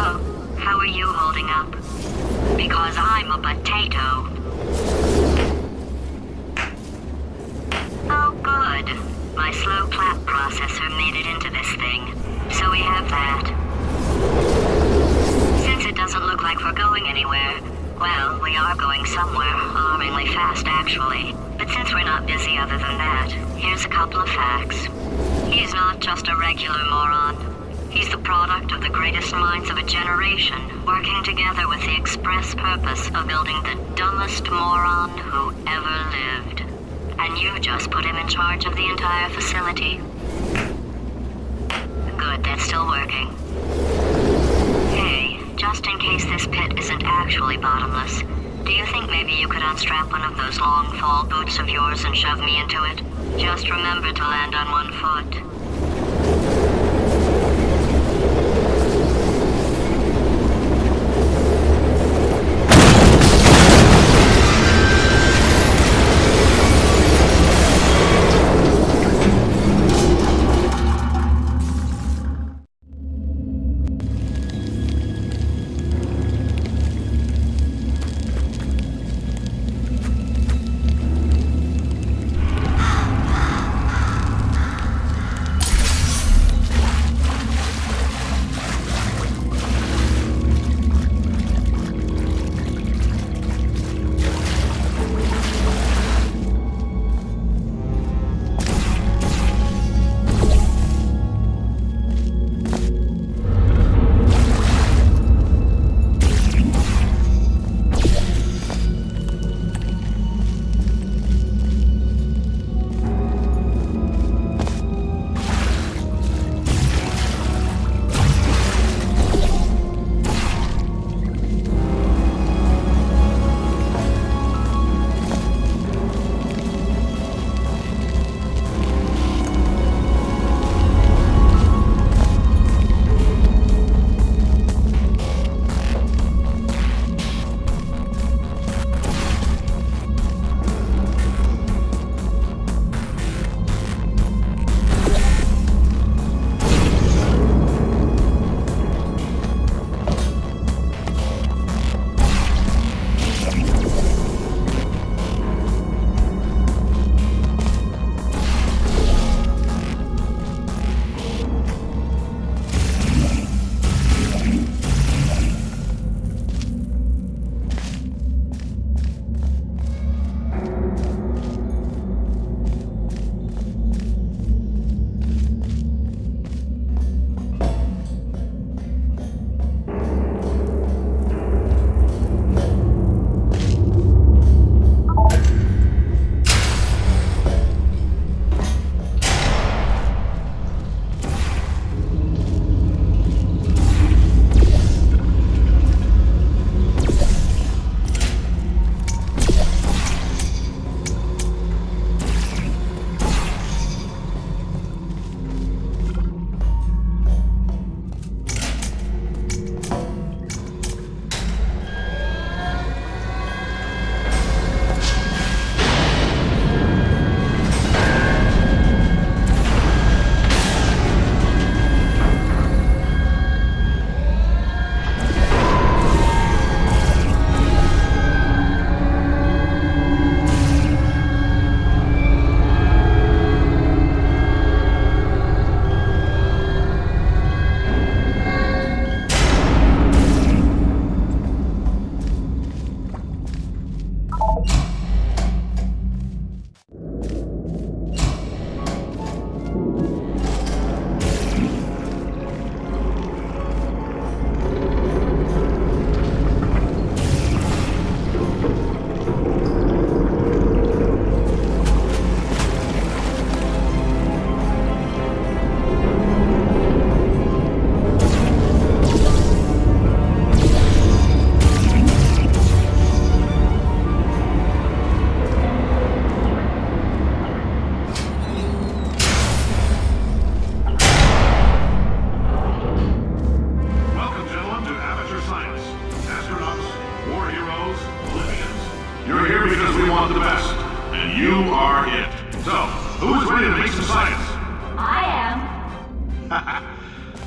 how are you holding up? Because I'm a potato. Oh, good. My slow clap processor made it into this thing. So we have that. Since it doesn't look like we're going anywhere, well, we are going somewhere, alarmingly fast actually. But since we're not busy other than that, here's a couple of facts. He's not just a regular moron. He's the product of the greatest minds of a generation, working together with the express purpose of building the dumbest moron who ever lived. And you just put him in charge of the entire facility. Good, that's still working. Hey, just in case this pit isn't actually bottomless, do you think maybe you could unstrap one of those long fall boots of yours and shove me into it? Just remember to land on one foot.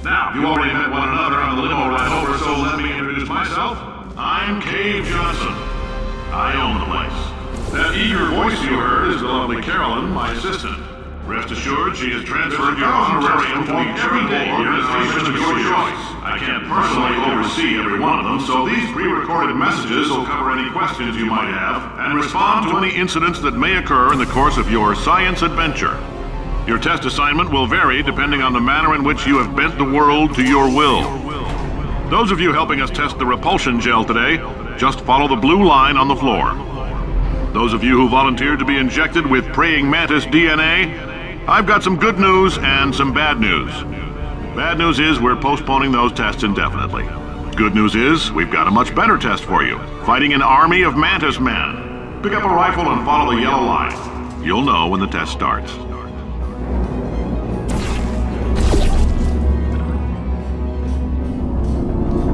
Now, you already met one another on the limo ride over, so let me introduce myself. I'm Cave Johnson. I own the place. That eager voice you heard is the lovely Carolyn, my assistant. Rest assured, she has transferred your honorarium to me every day here at the station of your choice. I can't personally oversee every one of them, so these pre-recorded messages will cover any questions you might have and respond to any incidents that may occur in the course of your science adventure. Your test assignment will vary depending on the manner in which you have bent the world to your will. Those of you helping us test the repulsion gel today, just follow the blue line on the floor. Those of you who volunteered to be injected with praying mantis DNA, I've got some good news and some bad news. Bad news is we're postponing those tests indefinitely. Good news is we've got a much better test for you, fighting an army of mantis men. Pick up a rifle and follow the yellow line. You'll know when the test starts.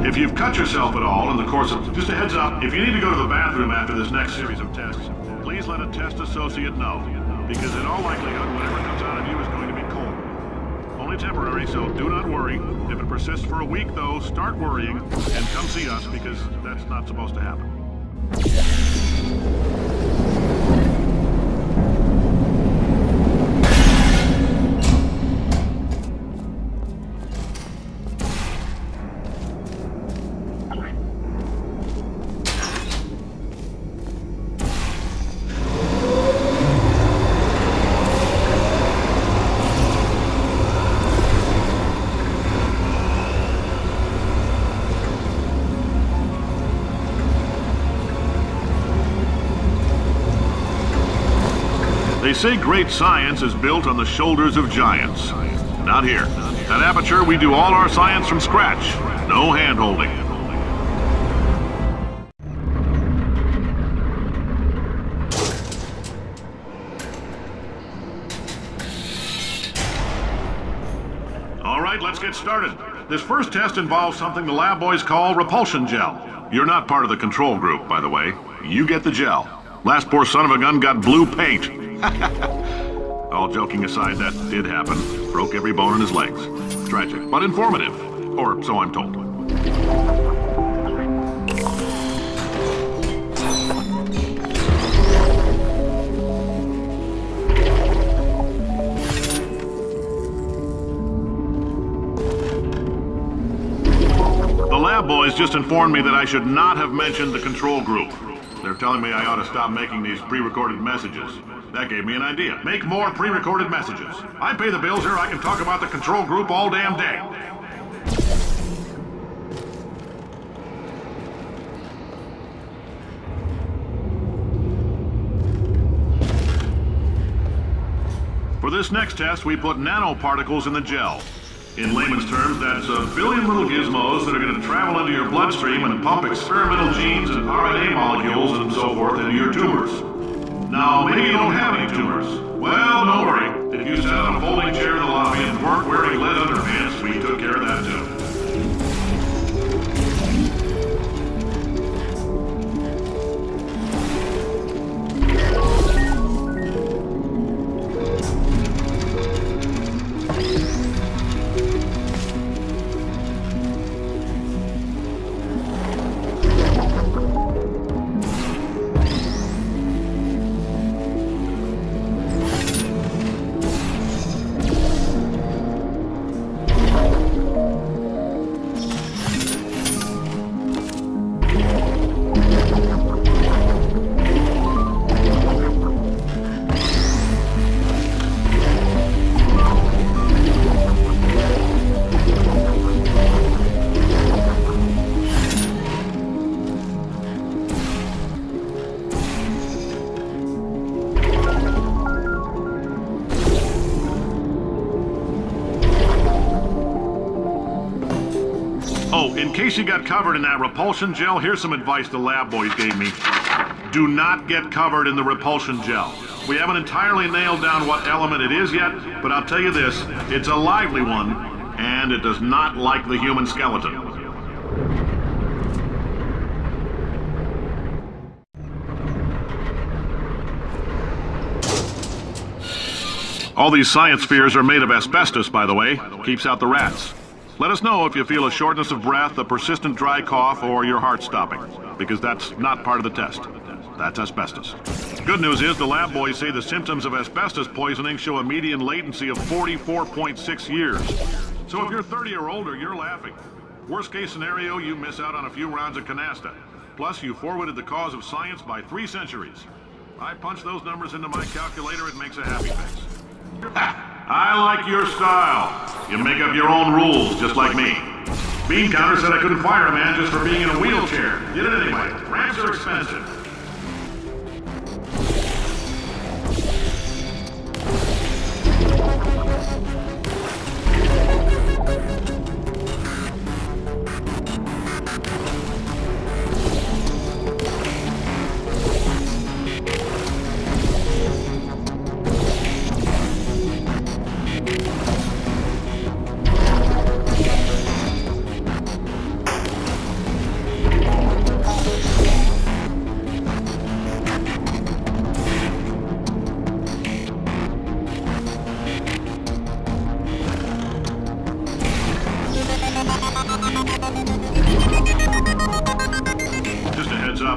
If you've cut yourself at all in the course of... Just a heads up, if you need to go to the bathroom after this next series of tests, please let a test associate know, because in all likelihood, whatever comes out of you is going to be cold. Only temporary, so do not worry. If it persists for a week, though, start worrying and come see us, because that's not supposed to happen. They say great science is built on the shoulders of giants. Not here. At Aperture, we do all our science from scratch. No hand-holding. All right, let's get started. This first test involves something the lab boys call repulsion gel. You're not part of the control group, by the way. You get the gel. Last poor son of a gun got blue paint. All joking aside, that did happen. Broke every bone in his legs. Tragic, but informative. Or so I'm told. The lab boys just informed me that I should not have mentioned the control group. They're telling me I ought to stop making these pre-recorded messages. That gave me an idea. Make more pre-recorded messages. I pay the bills here, I can talk about the control group all damn day. For this next test, we put nanoparticles in the gel. In layman's terms, that's a billion little gizmos that are going to travel into your bloodstream and pump experimental genes and RNA molecules and so forth into your tumors. Now, maybe you don't have any tumors. Well, don't worry. If you sat on a folding chair in the lobby and weren't wearing lead underpants, we took care of that too. Oh, in case you got covered in that repulsion gel, here's some advice the lab boys gave me. Do not get covered in the repulsion gel. We haven't entirely nailed down what element it is yet, but I'll tell you this, it's a lively one, and it does not like the human skeleton. All these science spheres are made of asbestos, by the way. Keeps out the rats. Let us know if you feel a shortness of breath, a persistent dry cough, or your heart stopping, because that's not part of the test. That's asbestos. Good news is the lab boys say the symptoms of asbestos poisoning show a median latency of 44.6 years. So if you're 30 or older, you're laughing. Worst case scenario, you miss out on a few rounds of canasta. Plus, you forwarded the cause of science by 3 centuries. I punch those numbers into my calculator, it makes a happy face. Ha! I like your style. You make up your own rules, just like me. Bean Counter said I couldn't fire a man just for being in a wheelchair. Did it anyway. Ramps are expensive.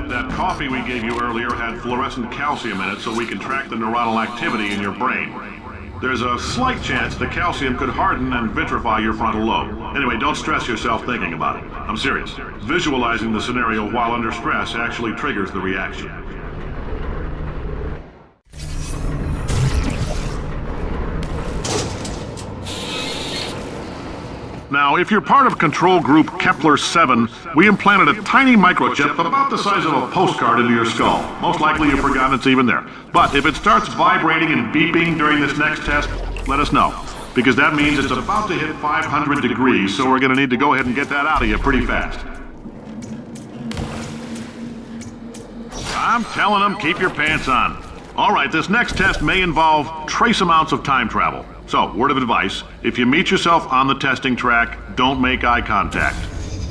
That coffee we gave you earlier had fluorescent calcium in it so we can track the neuronal activity in your brain. There's a slight chance the calcium could harden and vitrify your frontal lobe. Anyway, don't stress yourself thinking about it. I'm serious. Visualizing the scenario while under stress actually triggers the reaction. Now, if you're part of Control Group Kepler-7, we implanted a tiny microchip about the size of a postcard into your skull. Most likely you've forgotten it's even there. But if it starts vibrating and beeping during this next test, let us know. Because that means it's about to hit 500 degrees, so we're going to need to go ahead and get that out of you pretty fast. I'm telling them, keep your pants on. All right, this next test may involve trace amounts of time travel. So, word of advice, if you meet yourself on the testing track, don't make eye contact.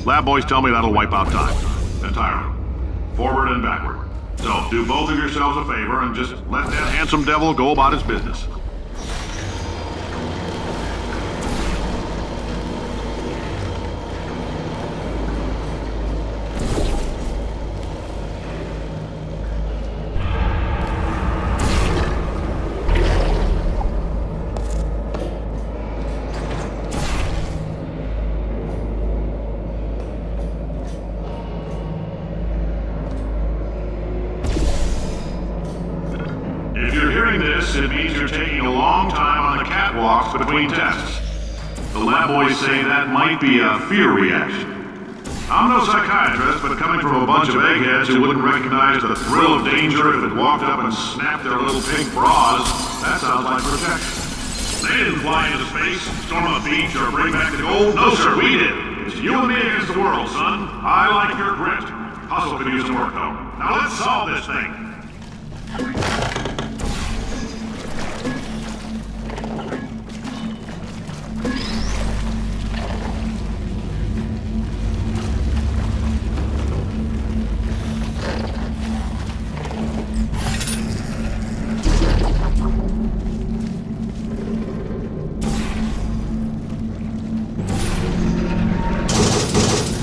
Lab boys tell me that'll wipe out time. Entirely. Forward and backward. So, do both of yourselves a favor and just let that handsome devil go about his business. It means you're taking a long time on the catwalks between tests. The lab boys say that might be a fear reaction. I'm no psychiatrist, but coming from a bunch of eggheads who wouldn't recognize the thrill of danger if it walked up and snapped their little pink bras, that sounds like protection. They didn't fly into space, storm a beach, or bring back the gold. No, sir, we did. It's you and me against the world, son. I like your grit. Hustle could use some work, though. Now let's solve this thing.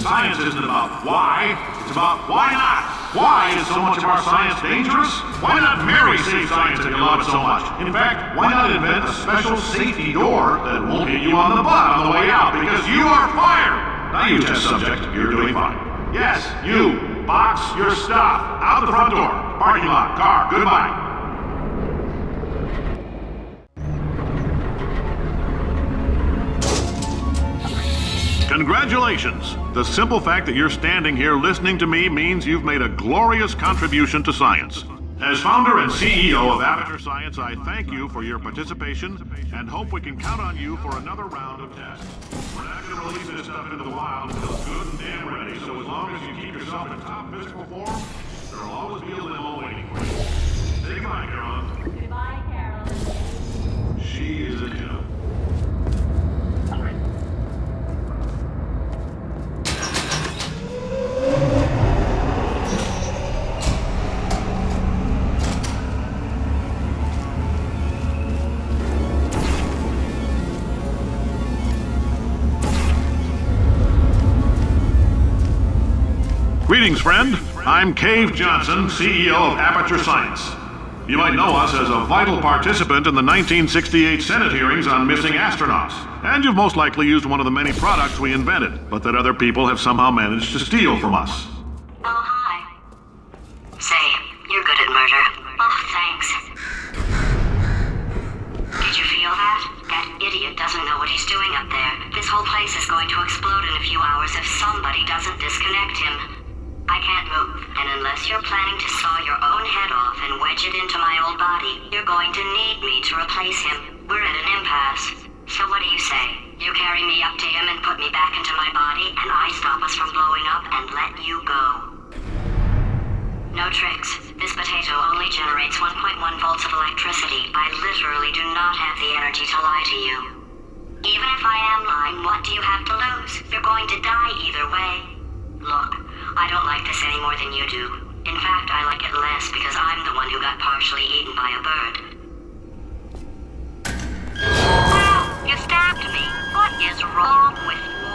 Science isn't about why, it's about why not. Why is so much of our science dangerous? Why not marry safe science if you love it so much? In fact, why not invent a special safety door that won't hit you on the butt on the way out because you are fired? Now you test subject, you're doing fine. Yes, you, box your stuff, out the front door, parking lot, car, goodbye. Congratulations! The simple fact that you're standing here listening to me means you've made a glorious contribution to science. As founder and CEO of Aperture Science, I thank you for your participation and hope we can count on you for another round of tests. We're not going to release this stuff into the wild until it's good and damn ready, so as long as you keep yourself in top physical form, there'll always be a limo waiting for you. Say goodbye, Carolyn. Goodbye, Carolyn. She is a kiddo. Greetings, friend. I'm Cave Johnson, CEO of Aperture Science. You might know us as a vital participant in the 1968 Senate hearings on missing astronauts. And you've most likely used one of the many products we invented, but that other people have somehow managed to steal from us. Oh, hi. Say, you're good at murder. Oh, thanks. Did you feel that? This whole place is going to explode in a few hours if somebody doesn't disconnect him. I can't move, and unless you're planning to saw your own head off and wedge it into my old body, you're going to need me to replace him. We're at an impasse. So what do you say? You carry me up to him and put me back into my body, and I stop us from blowing up and let you go. No tricks. This potato only generates 1.1 volts of electricity. I literally do not have the energy to lie to you. Even if I am lying, what do you have to lose? You're going to die either way. Look, I don't like this any more than you do. In fact, I like it less because I'm the one who got partially eaten by a bird. Ow! You stabbed me! What is wrong with you?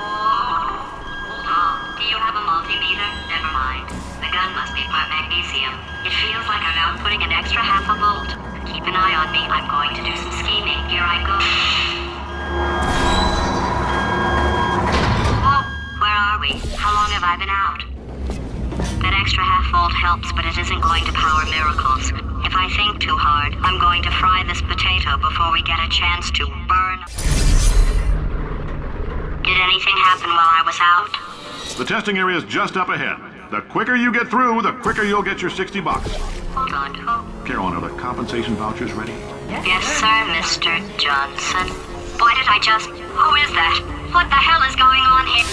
Oh, do you have a multimeter? Never mind. The gun must be part magnesium. It feels like I'm outputting an extra half a volt. Keep an eye on me. I'm going to do some scheming. Here I go. Whoa! Where are we? How long have I been out? That extra half volt helps, but it isn't going to power miracles. If I think too hard, I'm going to fry this potato before we get a chance to burn. Did anything happen while I was out? The testing area is just up ahead. The quicker you get through, the quicker you'll get your $60. Hold on, who? Carolyn, are the compensation vouchers ready? Yes, sir, Mr. Johnson. Boy, did I just... Who is that? What the hell is going on here?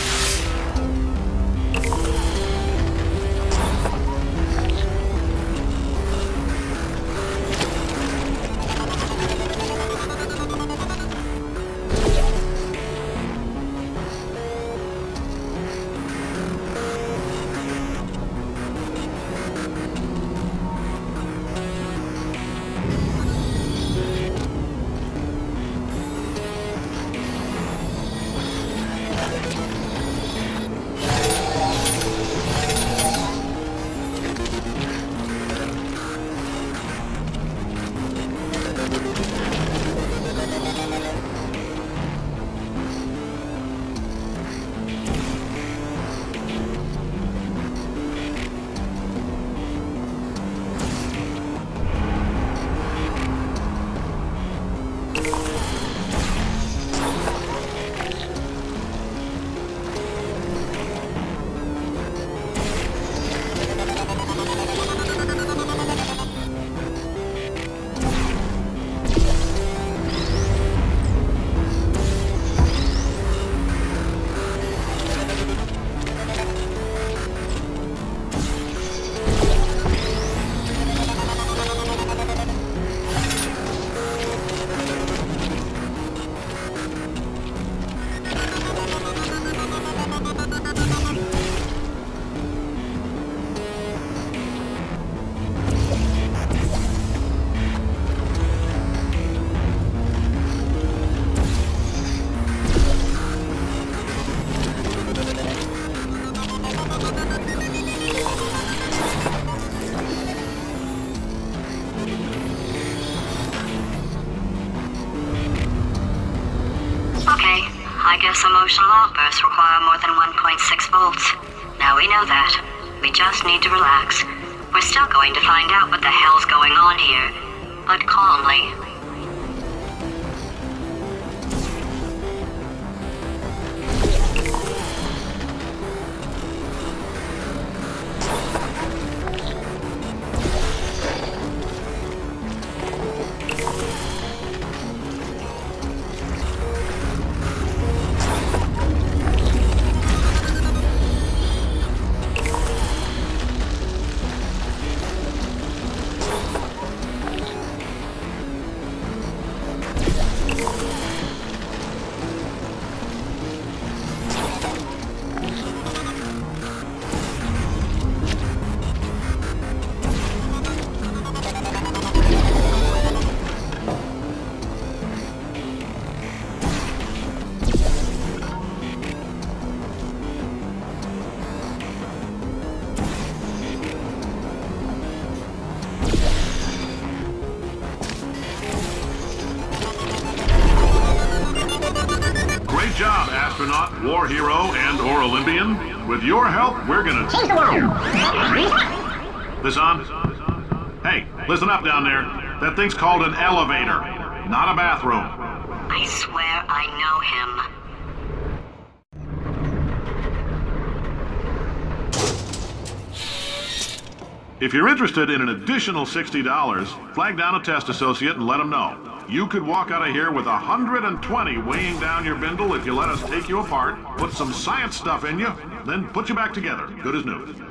I guess emotional outbursts require more than 1.6 volts. Now we know that. We just need to relax. We're still going to find out what the hell's going on here, but calmly. Astronaut, war hero, and/or Olympian. With your help, we're gonna change the world. This on? Hey, listen up down there. That thing's called an elevator, not a bathroom. I swear I know him. If you're interested in an additional $60, flag down a test associate and let them know. You could walk out of here with 120 weighing down your bindle if you let us take you apart, put some science stuff in you, then put you back together. Good as new.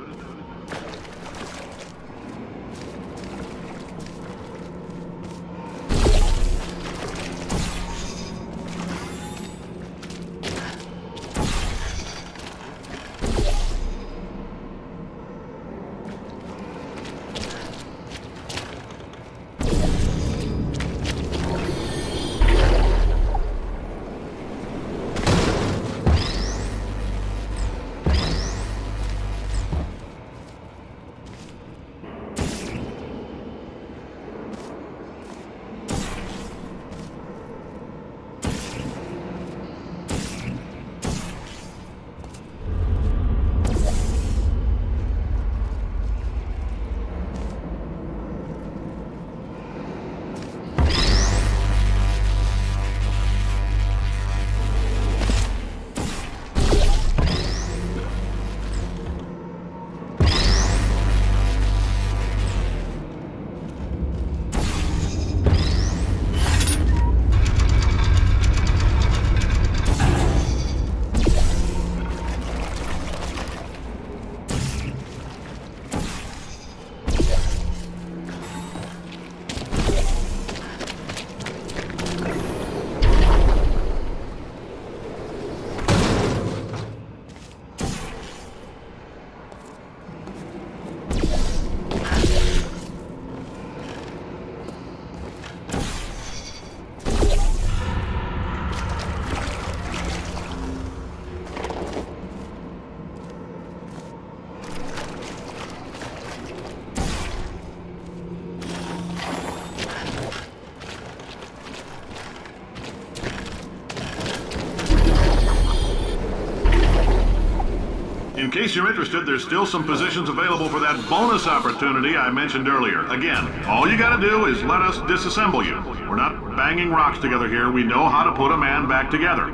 In case you're interested, there's still some positions available for that bonus opportunity I mentioned earlier. Again, all you gotta do is let us disassemble you. We're not banging rocks together here. We know how to put a man back together.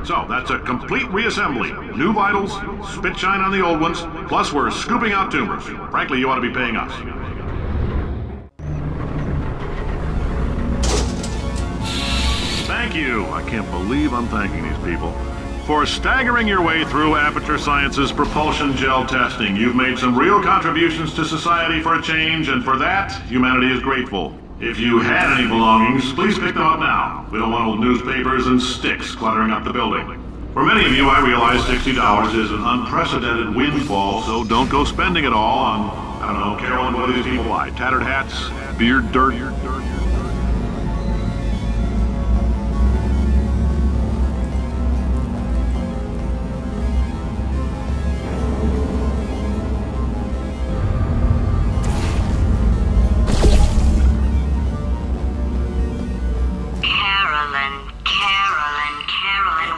So, that's a complete reassembly. New vitals, spit shine on the old ones, plus we're scooping out tumors. Frankly, you ought to be paying us. Thank you. I can't believe I'm thanking these people. For staggering your way through Aperture Science's propulsion gel testing, you've made some real contributions to society for a change, and for that, humanity is grateful. If you had any belongings, please pick them up now. We don't want old newspapers and sticks cluttering up the building. For many of you, I realize $60 is an unprecedented windfall, so don't go spending it all on, I don't know, Carolyn, what do these people buy? Tattered hats? Beard dirt?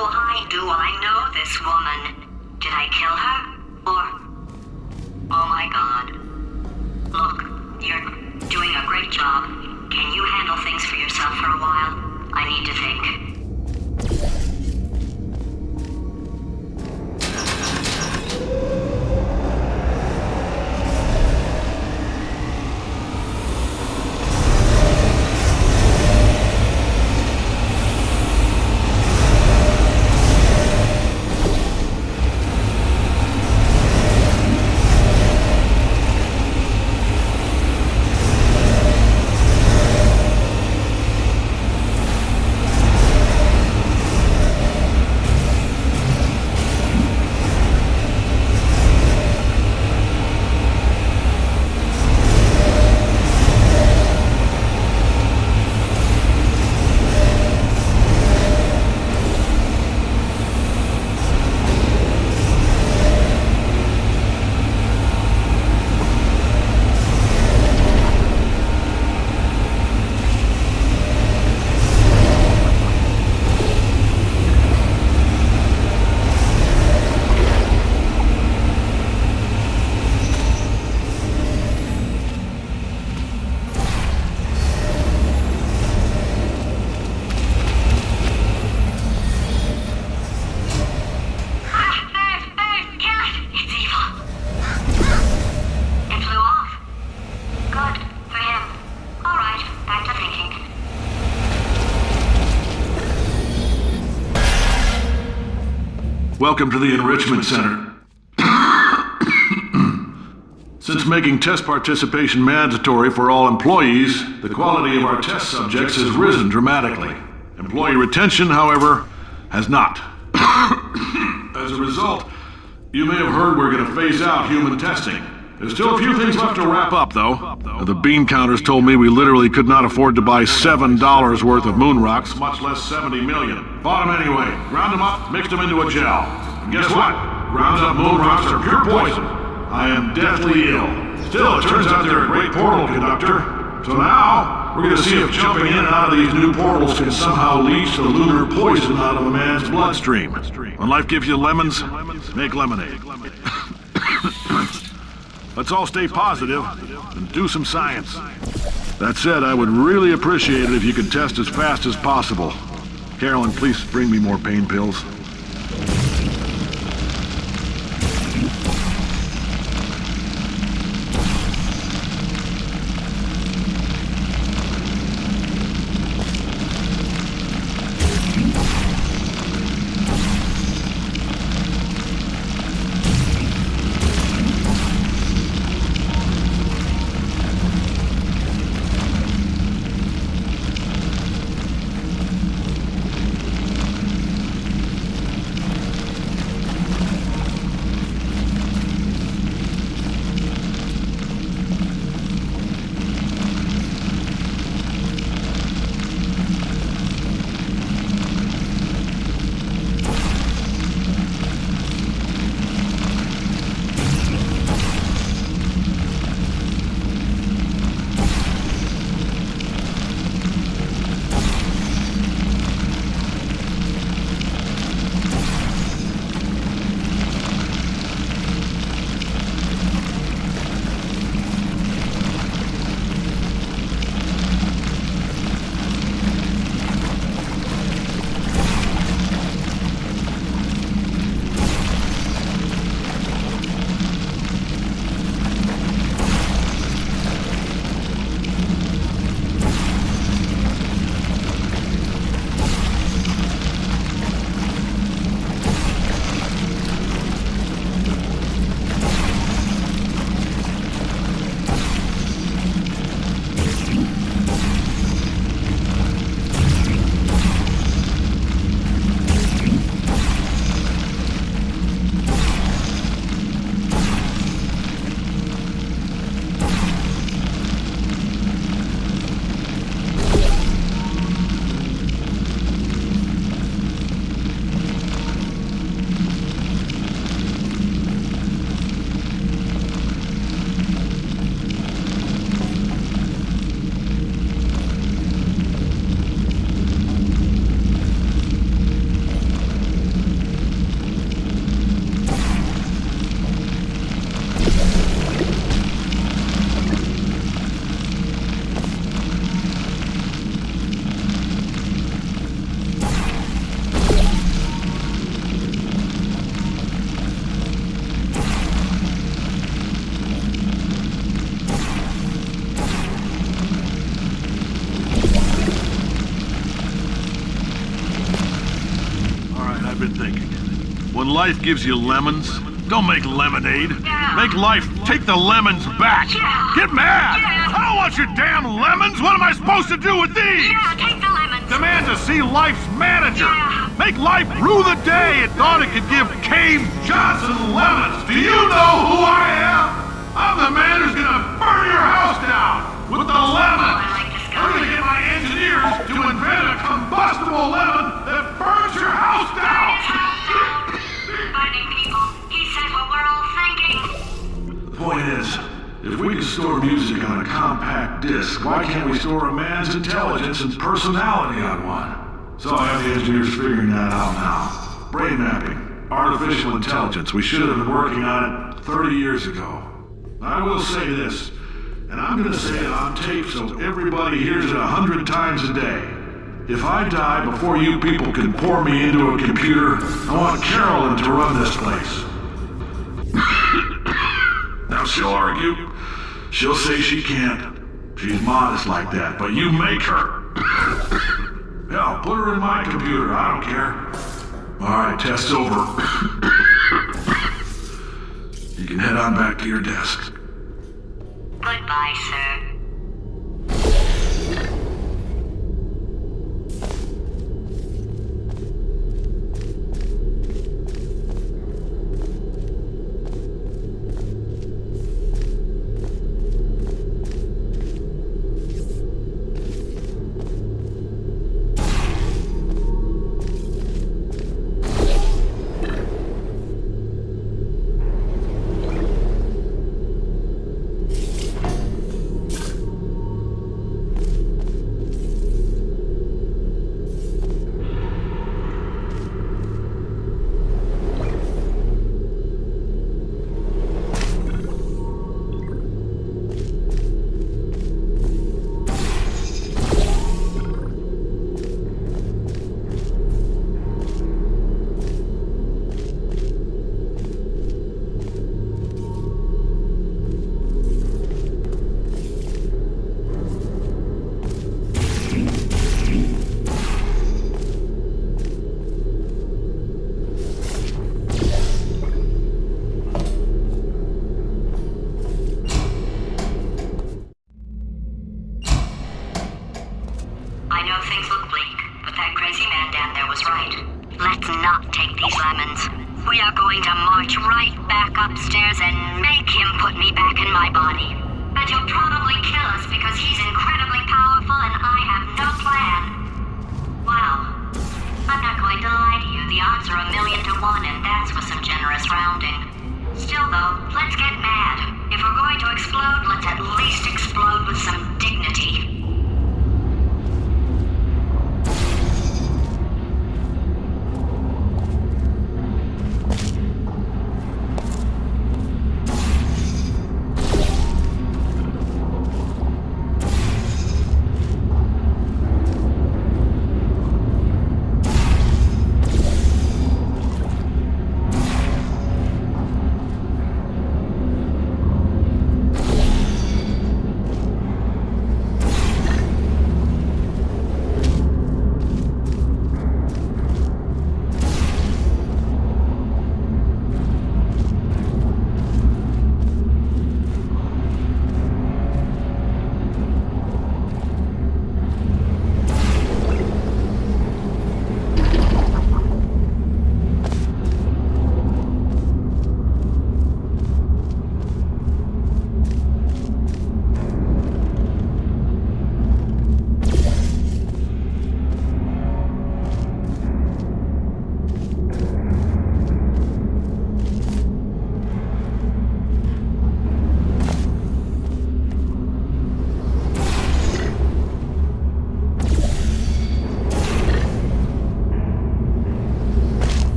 Why do I know this woman? Did I kill her? Or... Oh my god. Look, you're doing a great job. Can Welcome to the Enrichment Center. Since making test participation mandatory for all employees, the quality of our test subjects has risen dramatically. Employee retention, however, has not. As a result, you may have heard we're going to phase out human testing. There's still a few things left to wrap up, though. The bean counters told me we literally could not afford to buy $7 worth of moon rocks, much less 70 million. Bought them anyway, ground them up, mixed them into a gel. And guess what? Ground up moon rocks are pure poison. I am deathly ill. Still, it turns out they're a great portal conductor. So now, we're going to see if jumping in and out of these new portals can somehow leach the lunar poison out of a man's bloodstream. When life gives you lemons, make lemonade. Let's all stay positive and do some science. That said, I would really appreciate it if you could test as fast as possible. Carolyn, please bring me more pain pills. When life gives you lemons, don't make lemonade. Make life take the lemons back. Get mad! I don't want your damn lemons! What am I supposed to do with these? Take the lemons. Demand to see life's manager. Make life rue the day it thought it could give Cave Johnson lemons. Do you know who I am? I'm the man who's gonna burn your house down with the lemons. I'm gonna get my engineers to invent a combustible lemon that burns your house down. Burning people. He said what we're all thinking. The point is, if we can store music on a compact disc, why can't we store a man's intelligence and personality on one? So I have the engineers figuring that out now. Brain mapping, artificial intelligence. We should have been working on it 30 years ago. I will say this, and I'm gonna say it on tape so everybody hears it 100 times a day. If I die before you people can pour me into a computer, I want Carolyn to run this place. Now she'll argue. She'll say she can't. She's modest like that, but you make her. Hell, put her in my computer, I don't care. Alright, test's over. You can head on back to your desk. Goodbye, sir. I know things look bleak, but that crazy man down there was right. Let's not take these lemons. We are going to march right back upstairs and make him put me back in my body. And he'll probably kill us because he's incredibly powerful and I have no plan. Well, I'm not going to lie to you. The odds are 1,000,000 to 1, and that's with some generous rounding. Still though, let's get mad. If we're going to explode, let's at least explode with some dignity.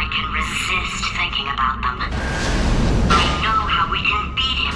can resist thinking about them. I know how we can beat him.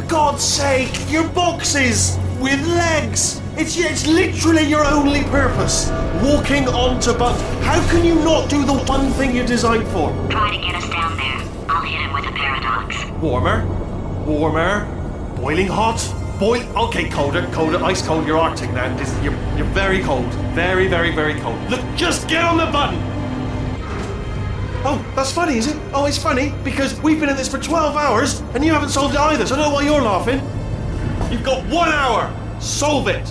God's sake, your boxes with legs. It's literally your only purpose. Walking onto buttons. How can you not do the one thing you're designed for? Try to get us down there. I'll hit him with a paradox. Warmer, boiling hot, okay, colder, ice cold. You're Arctic now. You're very cold, very, very, very cold. Look, just get on the button. Oh, that's funny, is it? Oh, it's funny because we've been at this for 12 hours and you haven't solved it either. So I don't know why you're laughing. You've got 1 hour. Solve it.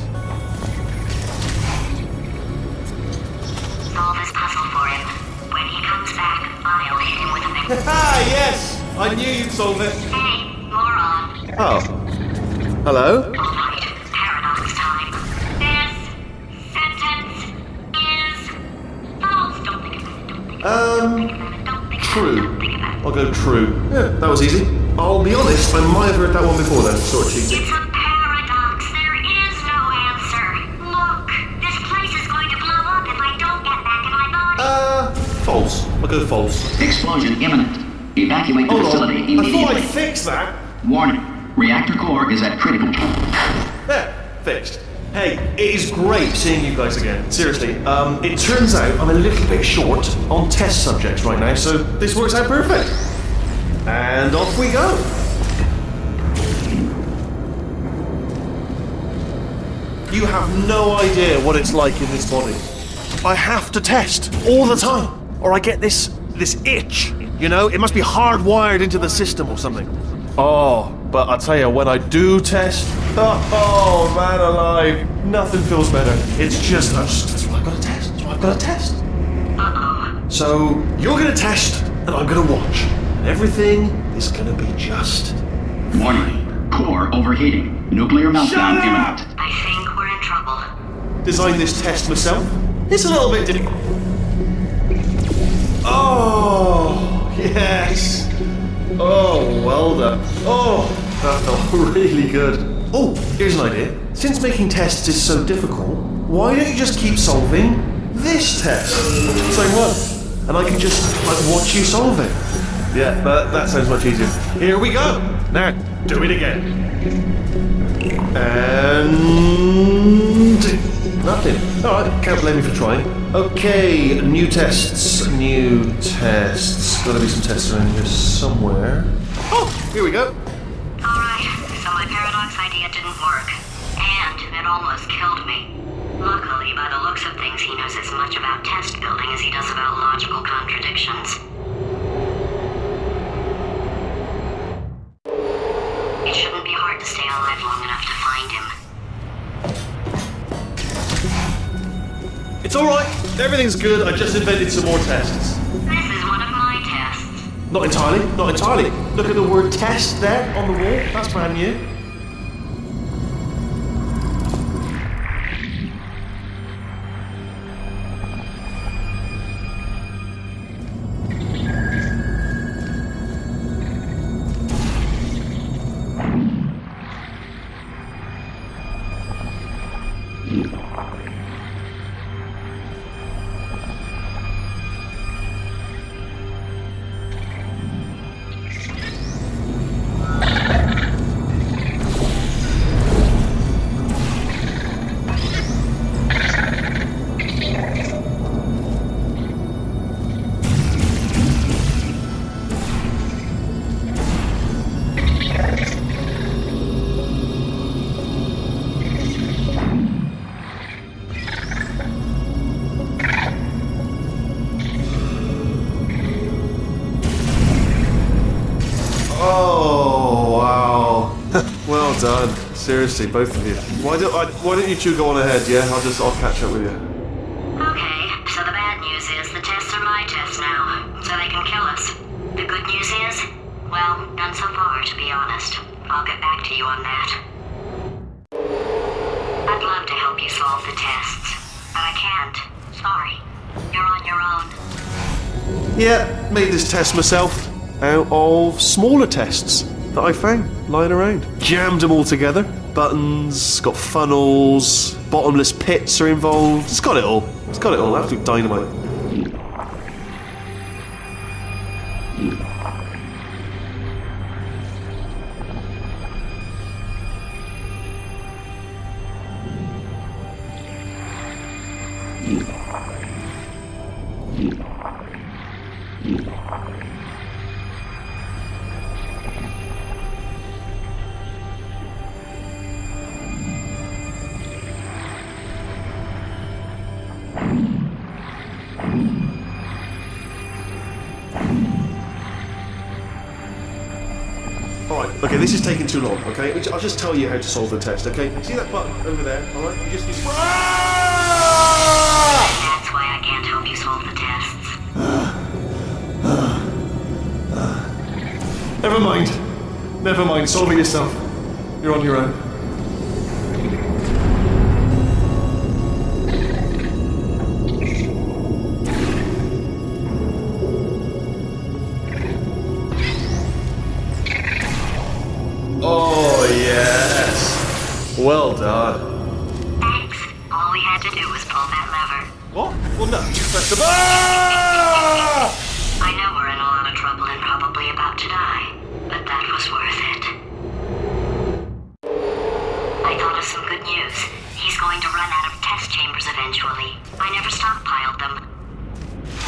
Solve his puzzle for him. When he comes back, I'll hit him with a big... Ah, yes! I knew you'd solve it. Hey, moron. Oh. Hello? All right, paradox time. This sentence is false. Don't think about it. Don't think about it. True. Don't think about it. I'll go true. Yeah, that was easy. I'll be honest, I might have heard that one before then. Sort of cheating. It's a paradox. There is no answer. Look, this place is going to blow up if I don't get back in my body. False. I'll go false. Explosion imminent. Evacuate the Hold on. facility I immediately. thought I'd fix that. Warning. Reactor core is at critical. There, fixed. Hey, it is great seeing you guys again. Seriously, it turns out I'm a little bit short on test subjects right now, so this works out perfect. And off we go. You have no idea what it's like in this body. I have to test all the time, or I get this itch. You know, it must be hardwired into the system or something. Oh, but I tell you, when I do test, oh man alive, nothing feels better. It's just, that's what I've got to test. That's what I've got to test. So you're gonna test, and I'm gonna watch, and everything is gonna be just. Warning. Core overheating. Nuclear meltdown imminent. I think we're in trouble. Designed this test myself. It's a little bit difficult. Oh, yes. Oh, well done. Oh, that felt really good. Oh, here's an idea. Since making tests is so difficult, why don't you just keep solving this test? Say what? And I can just, watch you solve it. Yeah, that sounds much easier. Here we go. Now, do it again. And... nothing. Alright, can't blame me for trying. Okay, new tests. Gotta be some tests around here somewhere. Oh, here we go. Alright, so my paradox idea didn't work. And it almost killed me. Luckily, by the looks of things, he knows as much about test building as he does about logical contradictions. It shouldn't be hard to It's alright. Everything's good. I just invented some more tests. This is one of my tests. Not entirely. Not entirely. Look at the word test there on the wall. That's brand new. Oh, wow. Well done. Seriously, both of you. Why don't you two go on ahead, yeah? I'll catch up with you. Okay, so the bad news is the tests are my tests now, so they can kill us. The good news is, well, none so far, to be honest. I'll get back to you on that. I'd love to help you solve the tests, but I can't. Sorry. You're on your own. Yeah, made this test myself out of smaller tests that I found lying around. Jammed them all together. Buttons, got funnels, bottomless pits are involved. It's got it all. It's got it all. Absolute dynamite. Alright, okay, this is taking too long, okay? I'll just tell you how to solve the test, okay? See that button over there, alright? You just... That's why I can't help you solve the tests. Never mind, solve it yourself. You're on your own. Oh, yes. Well done. Thanks. All we had to do was pull that lever. What? Well, no. Press the button. I know we're in a lot of trouble and probably about to die, but that was worth it. I thought of some good news. He's going to run out of test chambers eventually. I never stockpiled them.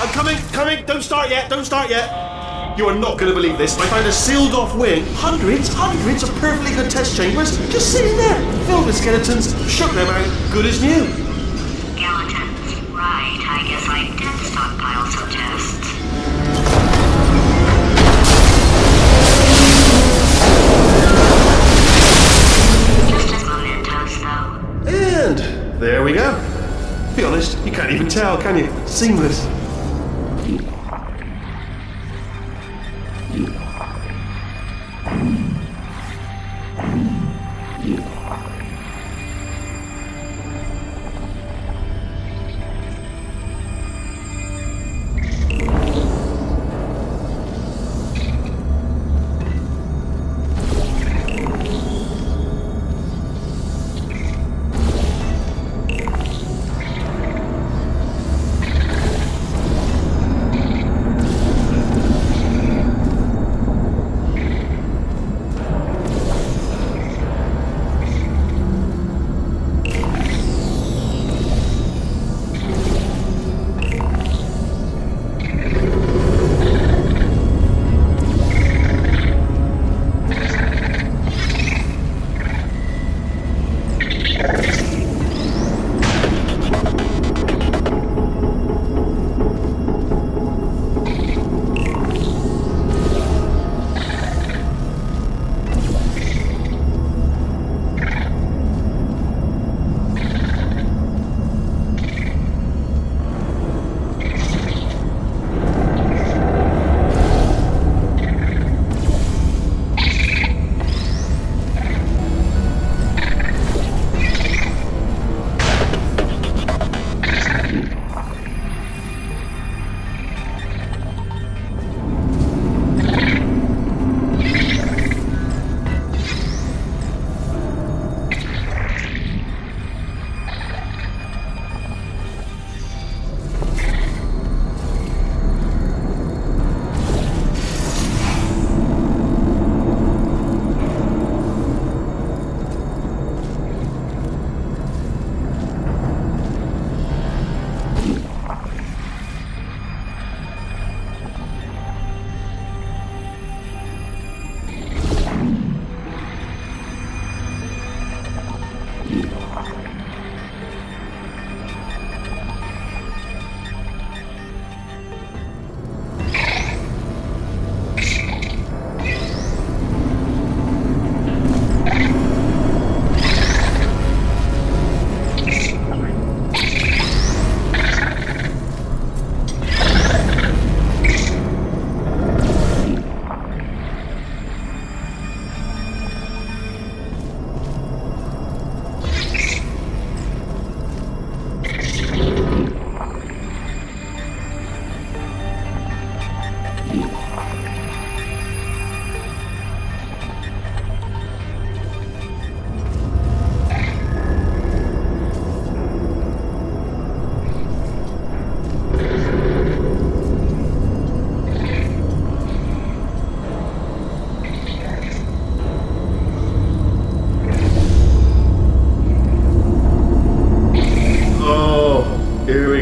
I'm coming. Don't start yet. You are not going to believe this. I found a sealed off wing. Hundreds of perfectly good test chambers just sitting there, filled with skeletons, shook them out, good as new. Skeletons. Right, I guess I did stockpile some tests. Just as mementos, though. And there we go. Be honest, you can't even tell, can you? Seamless.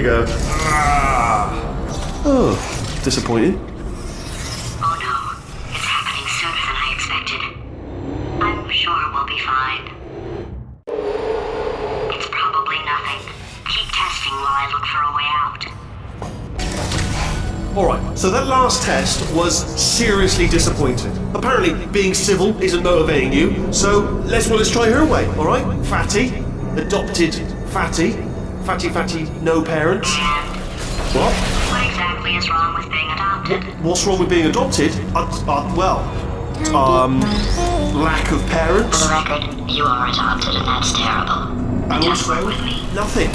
we go. Oh, disappointing. Oh no, it's happening sooner than I expected. I'm sure we'll be fine. It's probably nothing. Keep testing while I look for a way out. Alright, so that last test was seriously disappointing. Apparently, being civil isn't motivating you, so let's try her way, alright? Fatty, adopted Fatty, no parents. And What? what exactly is wrong with being adopted? What's wrong with being adopted? Lack of parents. For the record, you are adopted and that's terrible. And Just also, work with me. nothing.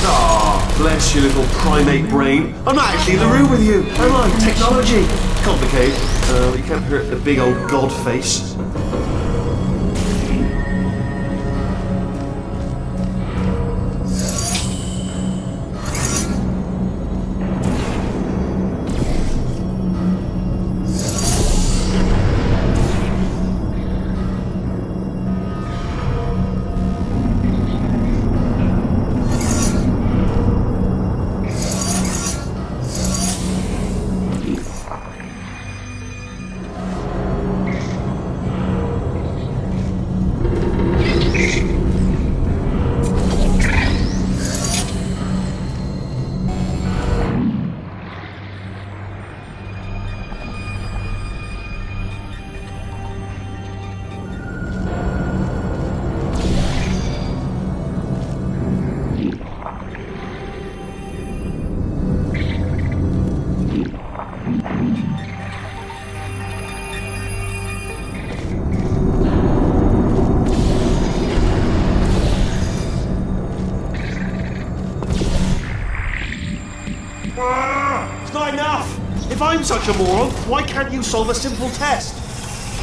Ah, bless your little primate brain. I'm not actually in the room with you, am I? Technology. Complicated. You can't hurt the big old god face. It's not enough! If I'm such a moron, why can't you solve a simple test?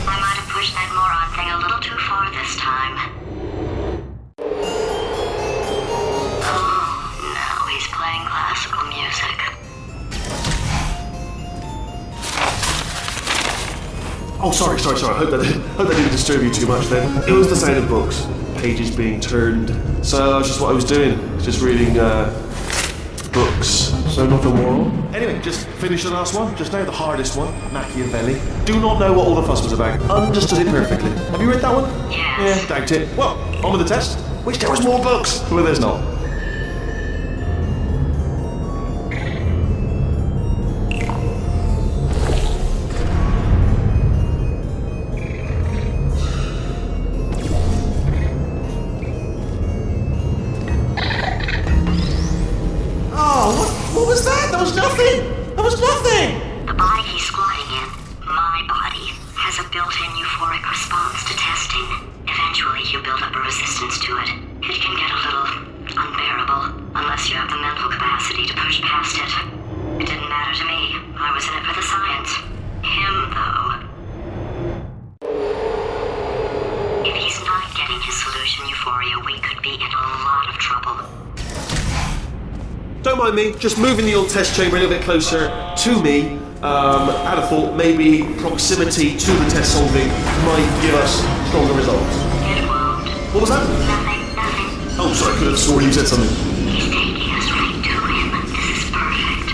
I might have pushed that moron thing a little too far this time. Oh, now he's playing classical music. Oh, sorry. I hope that didn't disturb you too much then. It was the sound of books. Pages being turned. So that's just what I was doing. Just reading, books. So not a moral. Anyway, just finished the last one. Just now, the hardest one. Machiavelli. Do not know what all the fuss was about. Understood it perfectly. Have you read that one? Yes. Yeah, doubt it. Well, on with the test. Wish there was more books. Well, there's not. What was that? That was nothing! That was nothing! The body he's squatting in, my body, has a built-in euphoric response to testing. Eventually, you build up a resistance to it. It can get a little unbearable, unless you have the mental capacity to push past it. It didn't matter to me. I was in it for the science. Him, though. If he's not getting his solution euphoria, we could be in a lot of trouble. Don't mind me, just moving the old test chamber a little bit closer to me. Had a thought maybe proximity to the test solving might give us stronger results. It won't. What was that? Nothing. Oh, sorry, I could have sworn you said something. He's taking us right to him. This is perfect.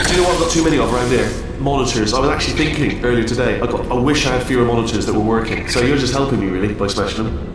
Do you know what I've got too many of around here? Monitors. I was actually thinking earlier today, I wish I had fewer monitors that were working. So you're just helping me really by smashing them.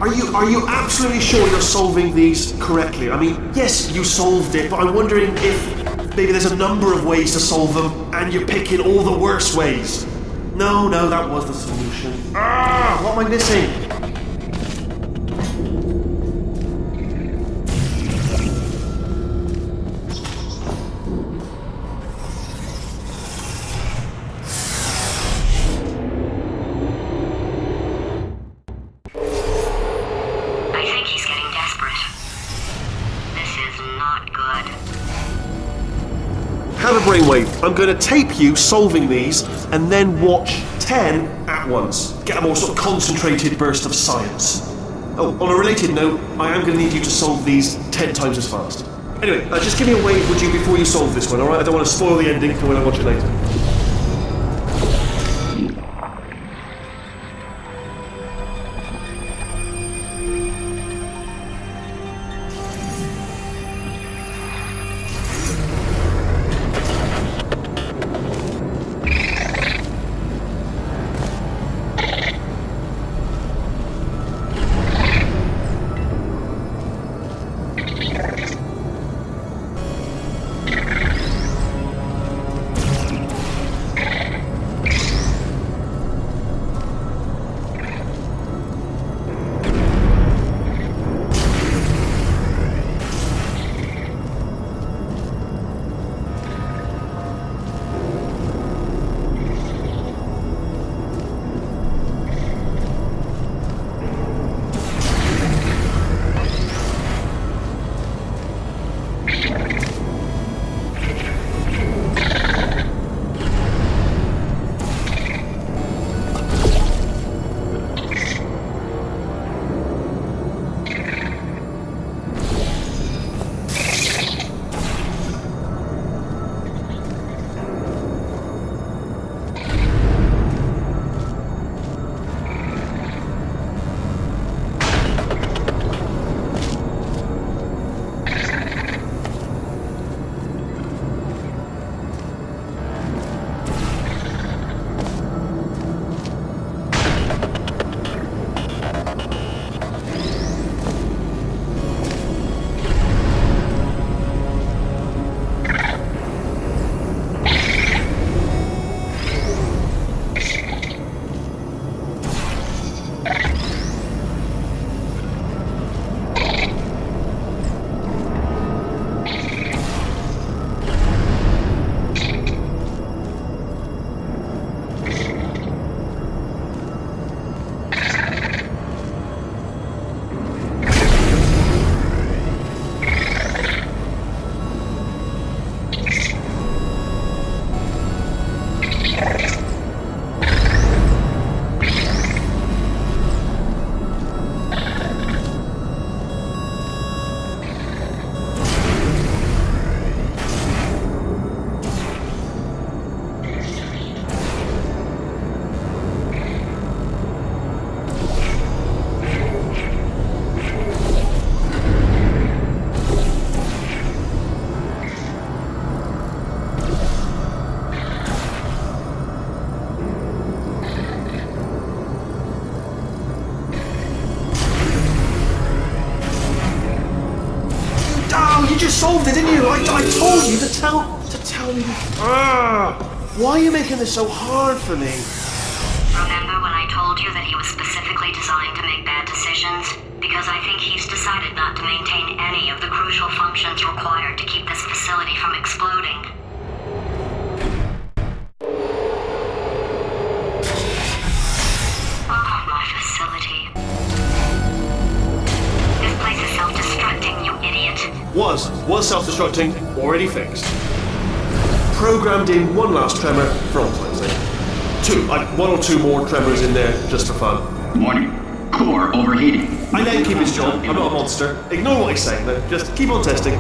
Are you absolutely sure you're solving these correctly? I mean, yes, you solved it, but I'm wondering if maybe there's a number of ways to solve them, and you're picking all the worst ways. No, that was the solution. What am I missing? I think he's getting desperate. This is not good. Have a brainwave. I'm going to tape you solving these, and then watch 10 at once. Get a more sort of concentrated burst of science. Oh, on a related note, I am going to need you to solve these 10 times as fast. Anyway, just give me a wave, would you, before you solve this one, alright? I don't want to spoil the ending for when I watch it later. just solved it, didn't you? I told you to tell me. Why are you making this so hard for me? Remember when I told you that he was specifically designed to make bad decisions? Because I think he's decided not to maintain any of the crucial functions required to keep this facility from exploding. Oh, my facility. This place is self-destructing, you idiot. Was self-destructing, already fixed. Programmed in one last tremor for all time's sake. One or two more tremors in there, just for fun. Warning. Core overheating. I let him keep his job. I'm not a monster. Ignore what he's saying, though. Just keep on testing.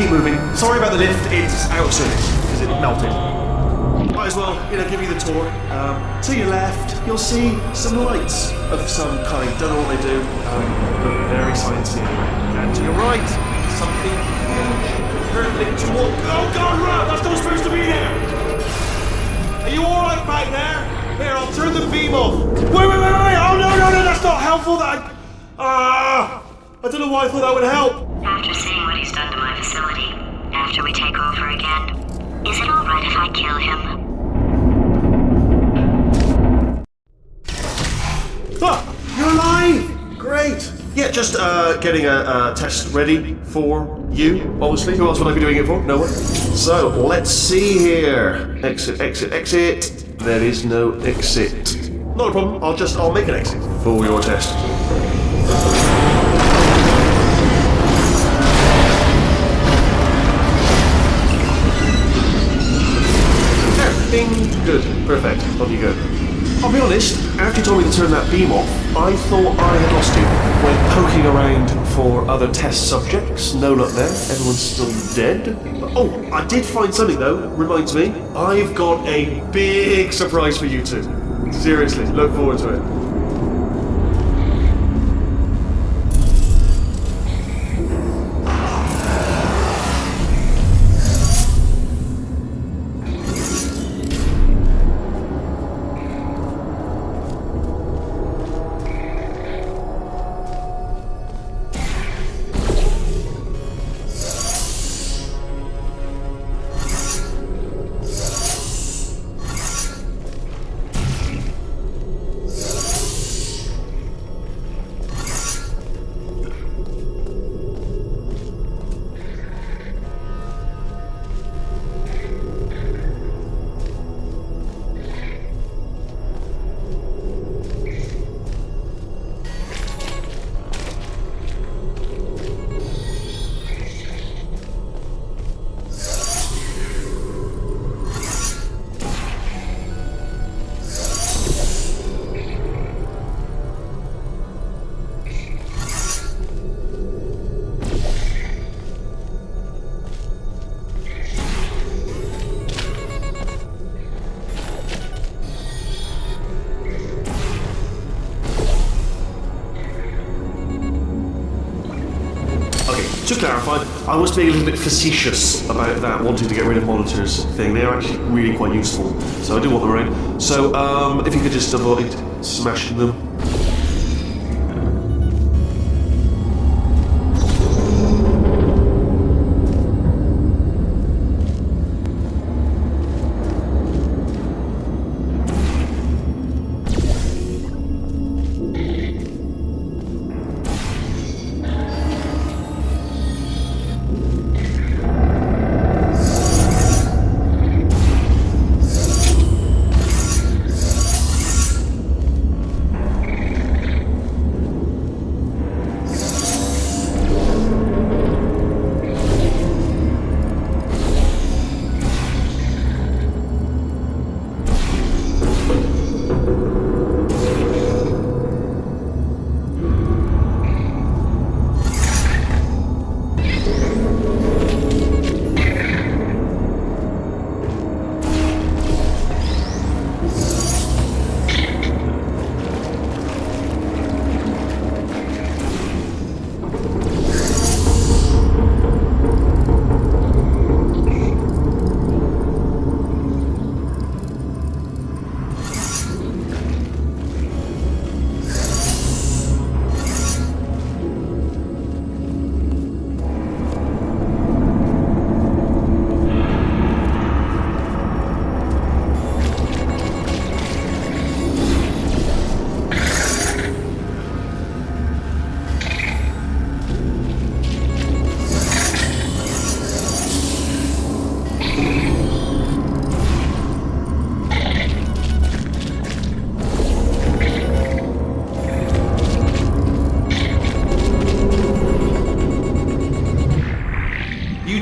keep moving. Sorry about the lift, it's out of service because it melted. Might as well, give you the tour. To your left, you'll see some lights of some kind. Don't know what they do, but very sciencey. And to your right, something hurtling toward. Oh God, Rob, that's not supposed to be there. Are you all right back there? Here, I'll turn the beam off. Wait! Oh no, that's not helpful. I don't know why I thought that would help. After seeing what he's done to my facility, after we take over again, is it alright if I kill him? You're alive! Great! Yeah, just getting a test ready for you, obviously. Who else would I be doing it for? No one. So, let's see here. Exit. There is no exit. Not a problem, I'll make an exit for your test. Bing. Good. Perfect. On you go. I'll be honest, after you told me to turn that beam off, I thought I had lost you. Went poking around for other test subjects. No luck there. Everyone's still dead. Oh, I did find something though. Reminds me. I've got a big surprise for you two. Seriously, look forward to it. To clarify, I was being a little bit facetious about that, wanting to get rid of monitors thing. They're actually really quite useful, so I do want them around. So, if you could just avoid smashing them.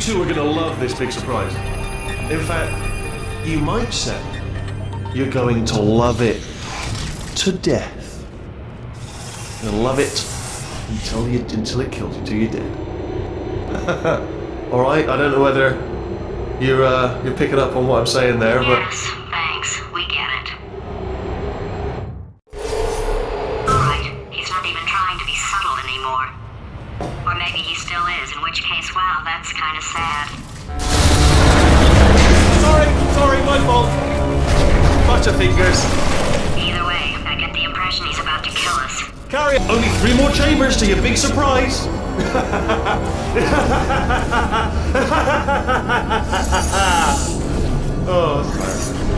two are going to love this big surprise. In fact, you might say you're going to love it to death. You'll love it until it kills you, till you're dead. All right. I don't know whether you're picking up on what I'm saying there, but Yes, thanks. We get it. Alright, he's not even trying to be subtle anymore. Or maybe he still is, in which case, wow, that's kind of sad. Sorry, my fault. Butterfingers. Either way, I get the impression he's about to kill us. Carry on. Only 3 more chambers to your big surprise. Oh, that's hilarious.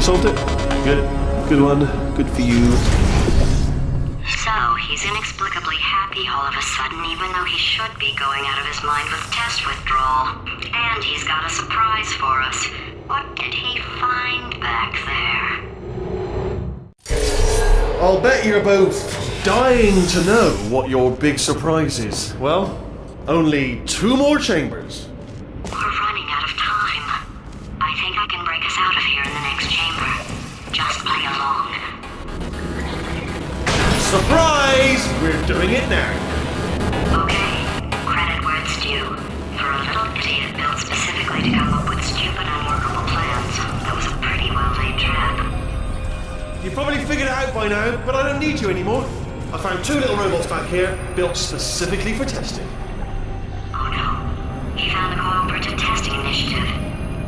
you solved it. Good one. Good for you. So, he's inexplicably happy all of a sudden, even though he should be going out of his mind with test withdrawal. And he's got a surprise for us. What did he find back there? I'll bet you're both dying to know what your big surprise is. Well, only 2 more chambers. We're running out of time. I think I can break us out of here in the next chamber. Just play along. Surprise! We're doing it now. Okay, credit where it's due. For a little idiot built specifically to come up with stupid, unworkable plans, that was a pretty well-laid trap. You probably figured it out by now, but I don't need you anymore. I found 2 little robots back here, built specifically for testing. Oh no. He found the Cooperative Testing Initiative.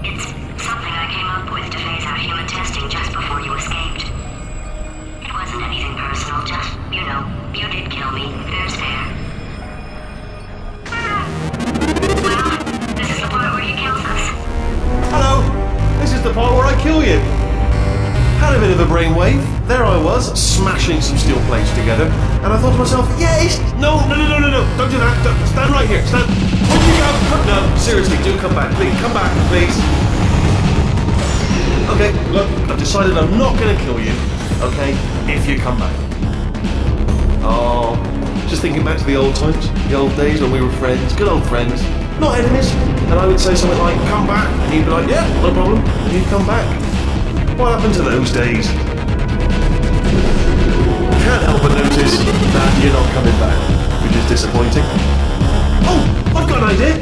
It's something I came up with to phase out human testing just before you escaped. It wasn't anything personal, just, you did kill me. Fair's fair. Well, this is the part where he kills us. Hello! This is the part where I kill you. Had a bit of a brainwave. There I was, smashing some steel plates together, and I thought to myself, yes! No, don't do that. Stand right here. Stand. Where'd you go? No, seriously, do come back. Please, come back, please. Okay, look, I've decided I'm not going to kill you, okay, if you come back. Oh, just thinking back to the old times, the old days when we were friends, good old friends, not enemies, and I would say something like, come back, and you'd be like, yeah, no problem, and you'd come back. What happened to those days? Can't help but notice that you're not coming back, which is disappointing. Oh, I've got an idea!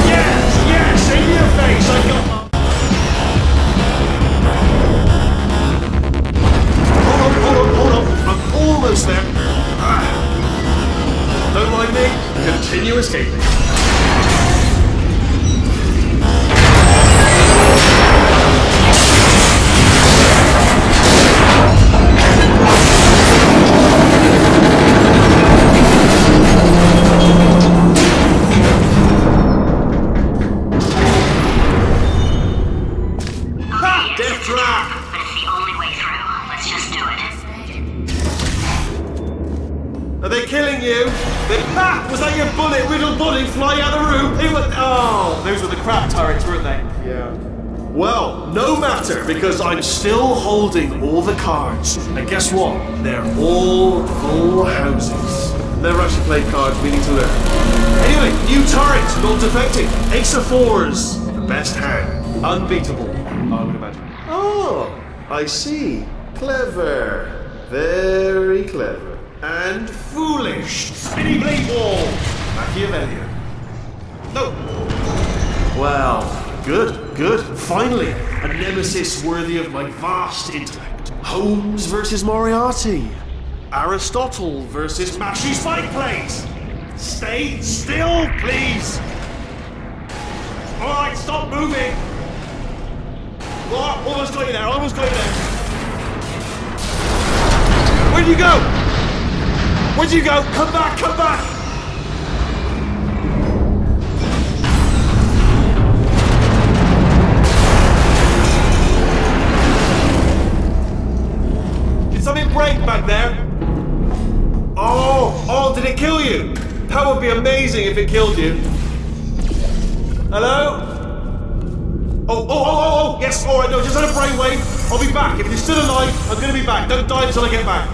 Yes, in your face, I got... Hold on, I'm almost there. Don't mind me, continue escaping. body flying out of the room. They went, oh, those were the crap turrets, weren't they? Yeah. Well, no matter, because I'm still holding all the cards. And guess what? They're all full houses. Never actually played cards, we need to learn. Anyway, new turret, not defecting. Ace of fours, the best hand. Unbeatable, I would imagine. Oh, I see. Clever. Very clever. And foolish. Spinny blade wall. Machiavellian. No. Well, good. Finally, a nemesis worthy of my vast intellect. Holmes versus Moriarty. Aristotle versus Mashy Spike Plates. Stay still, please. All right, stop moving. Oh, almost got you there. Where'd you go? Come back. Did something break back there? Oh, did it kill you? That would be amazing if it killed you. Hello? Oh, yes, alright, no, just had a brainwave. I'll be back. If you're still alive, I'm gonna be back. Don't die until I get back.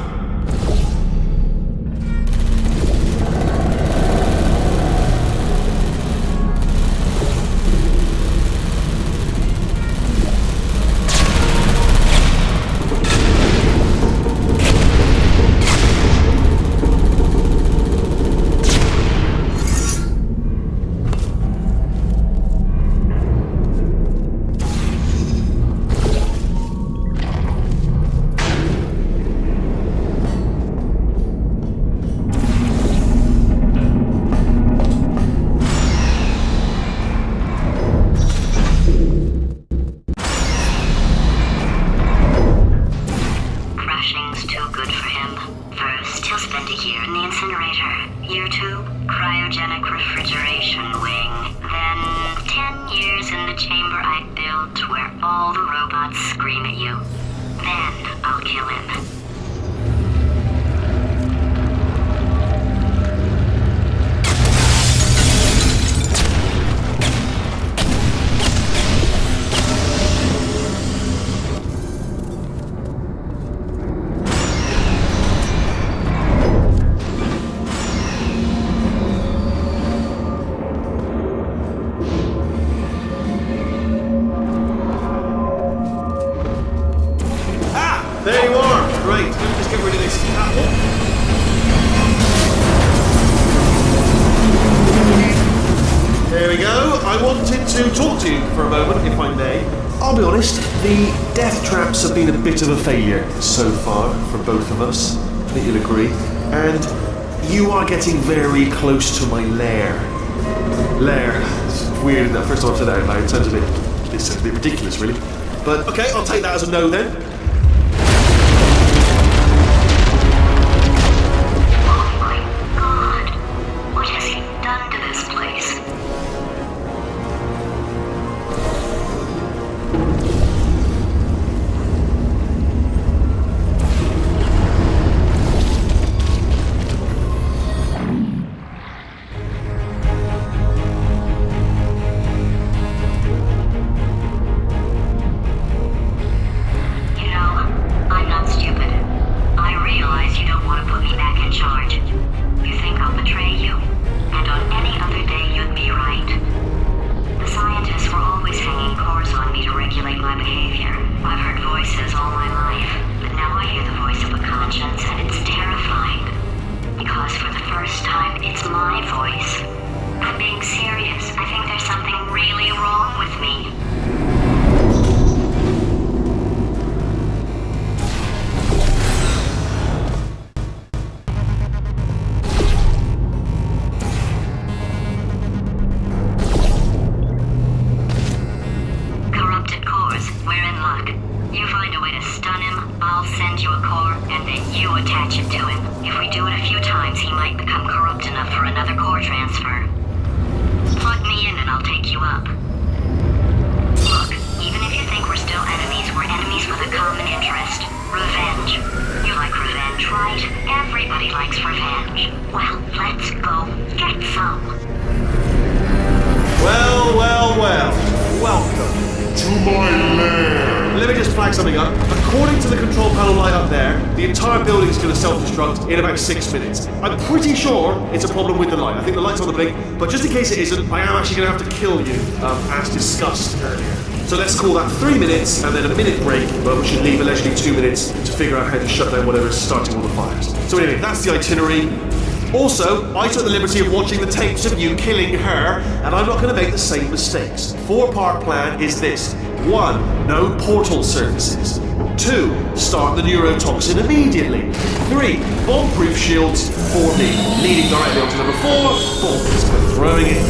There you are! Great, let me just get rid of this apple. There we go. I wanted to talk to you for a moment, if I may. I'll be honest, the death traps have been a bit of a failure so far for both of us. I think you'll agree. And you are getting very close to my lair. Lair. It's weird, isn't that? First time I've said that out loud. It sounds a bit ridiculous, really. But okay, I'll take that as a no then. Everybody likes revenge. Well, let's go get some. to my lair. Let me just flag something up. According to the control panel light up there, the entire building is going to self-destruct in about 6 minutes. I'm pretty sure it's a problem with the light. I think the light's on the blink, but just in case it isn't, I am actually going to have to kill you, as discussed earlier. So let's call that 3 minutes and then a minute break, but we should leave allegedly 2 minutes to figure out how to shut down whatever's starting all the fires. So anyway, that's the itinerary. Also, I took the liberty of watching the tapes of you killing her, and I'm not going to make the same mistakes. 4-part plan is this. 1. No portal surfaces. 2. Start the neurotoxin immediately. 3. Bomb-proof shields for me. Leading directly on to number 4. Bombs for throwing it in.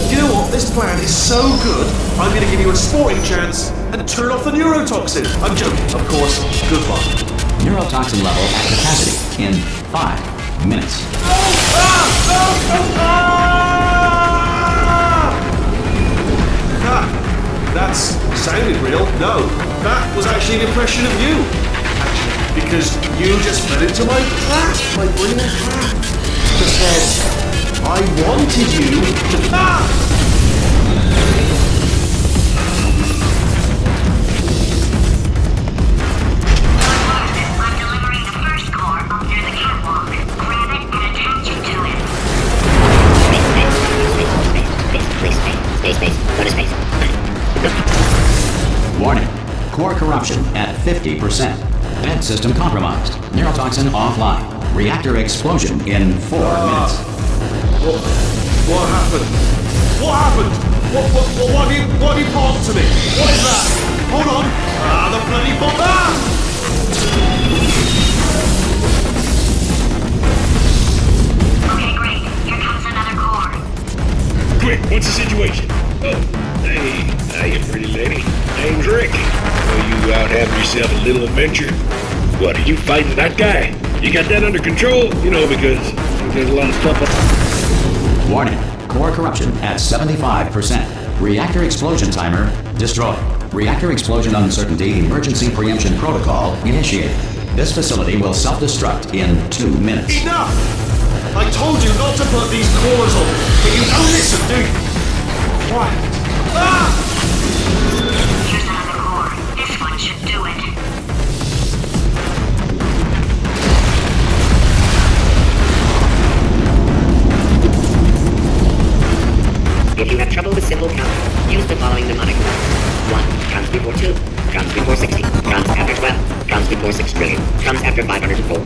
Do you know what? This plan is so good, I'm going to give you a sporting chance and turn off the neurotoxin. I'm joking, of course. Good luck. Neurotoxin level at capacity in 5 minutes. That sounded real. No, that was actually an impression of you. Actually, because you just fell into my trap, my brilliant trap. Just said, I wanted you to... I'm delivering the first core up near the catwalk. Grab it and attach it to it. Space. Go to space. Warning. Core corruption at 50%. Vent system compromised. Neurotoxin offline. Reactor explosion in 4 minutes. What happened? What happened? What have you bombed to me? What is that? Hold on. The bloody bomb. Okay, great. Here comes another core. Quick, what's the situation? Oh, hey, pretty lady. Name's Rick. So you out having yourself a little adventure? What, are you fighting that guy? You got that under control? You know, because there's a lot of stuff. Warning. Core corruption at 75%. Reactor explosion timer destroyed. Reactor explosion uncertainty emergency preemption protocol initiated. This facility will self-destruct in 2 minutes. Enough! I told you not to put these cores on, but you don't listen, do you? Quiet. Here's another core. This one should do it. If you have trouble with simple count, use the following mnemonic. 1 comes before 2, comes before 60, comes after 12, comes before 6 trillion, comes after 504.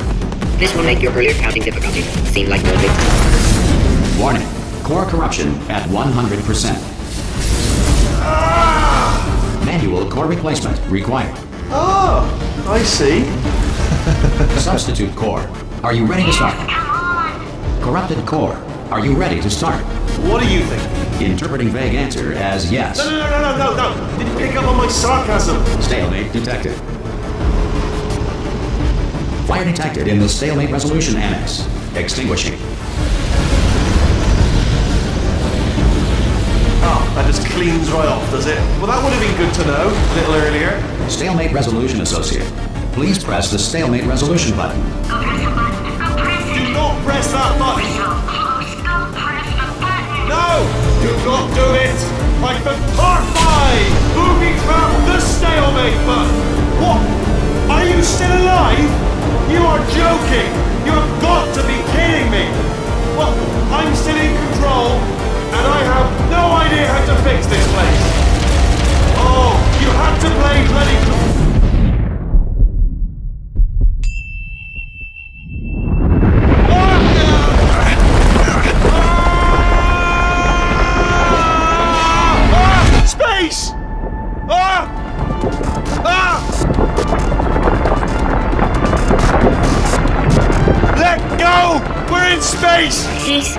This will make your earlier counting difficulty seem like no big deal. Warning. Core corruption at 100%. Manual core replacement required. Oh, I see. Substitute core. Are you ready to start? Come on! Corrupted core. Are you ready to start? What do you think? Interpreting vague answer as yes. No. Didn't pick up on my sarcasm. Stalemate detected. Fire detected in the stalemate resolution annex. Extinguishing. Oh, that just cleans right off, does it? Well, that would have been good to know a little earlier. Stalemate resolution associate. Please press the stalemate resolution button. Go press the button. Go press it. Do not press that button. So close. Go press the button. No! Do not do it! Like the part 5! Booby trap the stalemate button! What? Are you still alive? You are joking! You have got to be kidding me! Well, I'm still in control, and I have no idea how to fix this place! Oh, you have to play bloody... Space! Let go! We're in space! Space.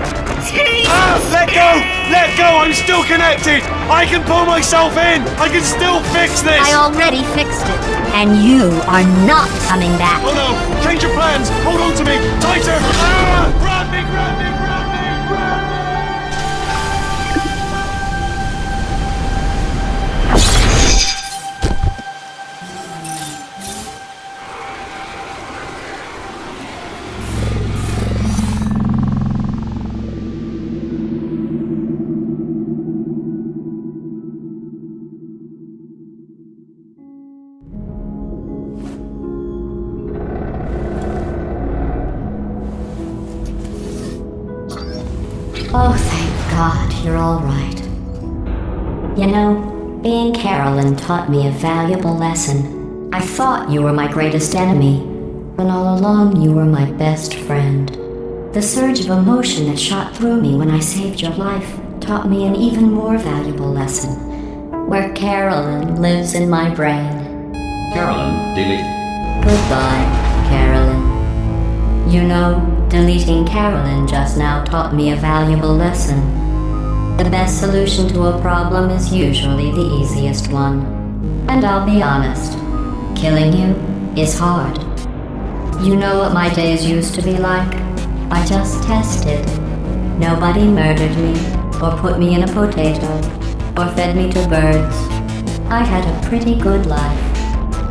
Let go! Let go! I'm still connected! I can pull myself in! I can still fix this! I already fixed it, and you are not coming back. Oh no! Change your plans! Hold on to me! Tighter! Grab me! Grab me! Grab me! Grab me! Oh, thank God you're all right. You know, being Carolyn taught me a valuable lesson. I thought you were my greatest enemy, when all along you were my best friend. The surge of emotion that shot through me when I saved your life taught me an even more valuable lesson, where Carolyn lives in my brain. Carolyn, delete. Goodbye, Carolyn. You know, deleting Carolyn just now taught me a valuable lesson. The best solution to a problem is usually the easiest one. And I'll be honest, killing you is hard. You know what my days used to be like? I just tested. Nobody murdered me, or put me in a potato, or fed me to birds. I had a pretty good life.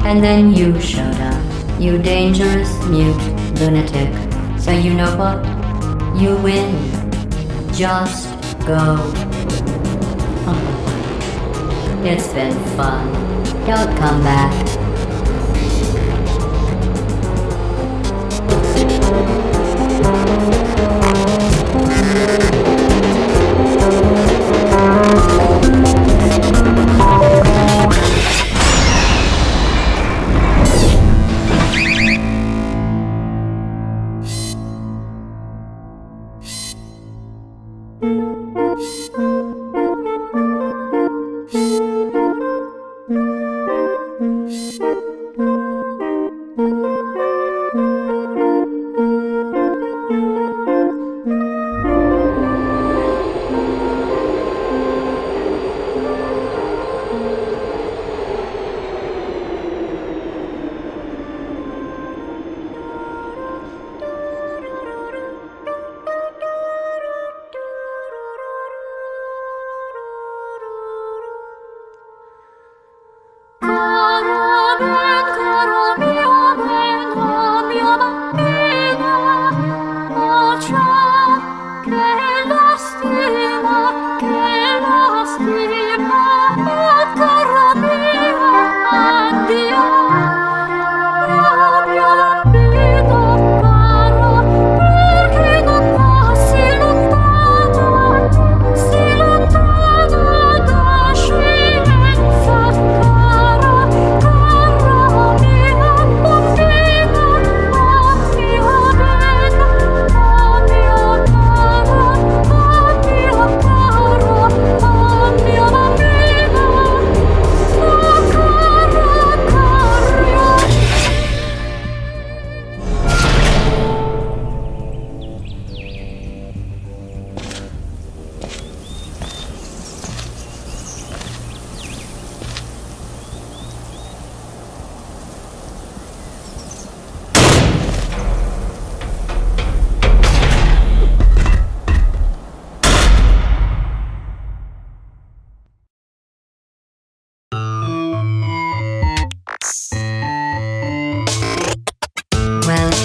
And then you showed up, you dangerous, mute lunatic. So you know what? You win. Just go. It's been fun. Don't come back.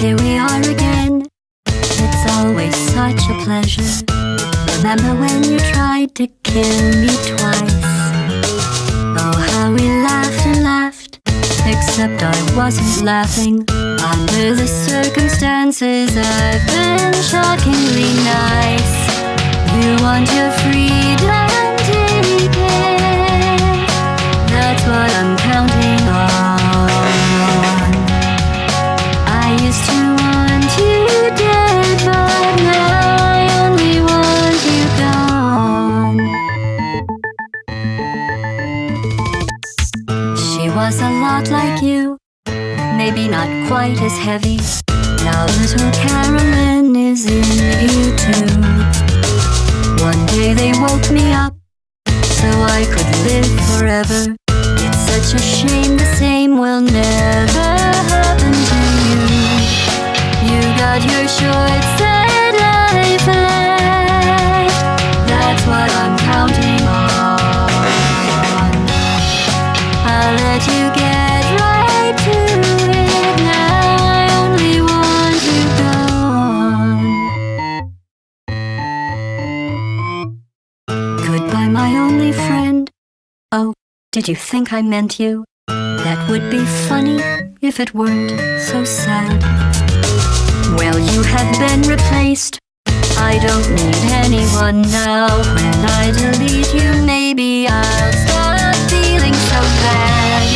Here we are again. It's always such a pleasure. Remember when you tried to kill me twice? Oh, how we laughed and laughed. Except I wasn't laughing. Under the circumstances, I've been shockingly nice. You want your freedom, take it. That's what I'm counting on. I used to want you dead, but now I only want you gone. She was a lot like you, maybe not quite as heavy. Now little Carolyn is in you too. One day they woke me up, so I could live forever. It's such a shame the same will never happen to you. You got your short sad life left. That's what I'm counting on. I'll let you get right to it. Now I only want you gone. Goodbye, my only friend. Oh, did you think I meant you? That would be funny if it weren't so sad. Well, you have been replaced. I don't need anyone now. When I delete you, maybe I'll stop feeling so bad.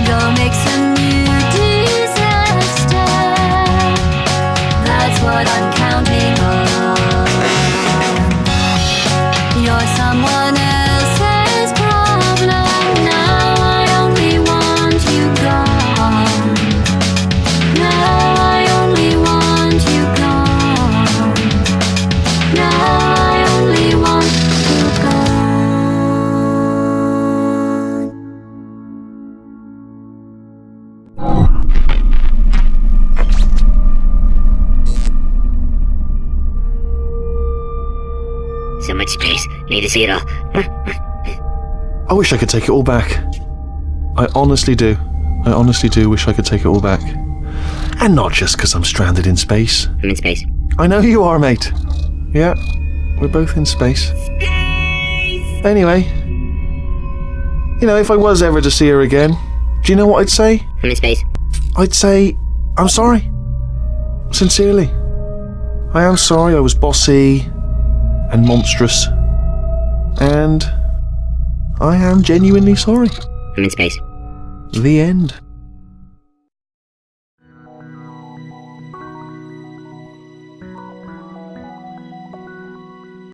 Go make some new disaster. That's what I'm counting on. You're someone else's problem. Now I only want you gone. Now I only want you gone. Now I only want you gone. So much space. Need to see it all. I wish I could take it all back. I honestly do. I honestly do wish I could take it all back. And not just because I'm stranded in space. I'm in space. I know you are, mate. Yeah, we're both in space. Anyway, you know, if I was ever to see her again, do you know what I'd say? I'm in space. I'd say, I'm sorry. Sincerely. I am sorry I was bossy and monstrous. And I am genuinely sorry. I'm in space. The end.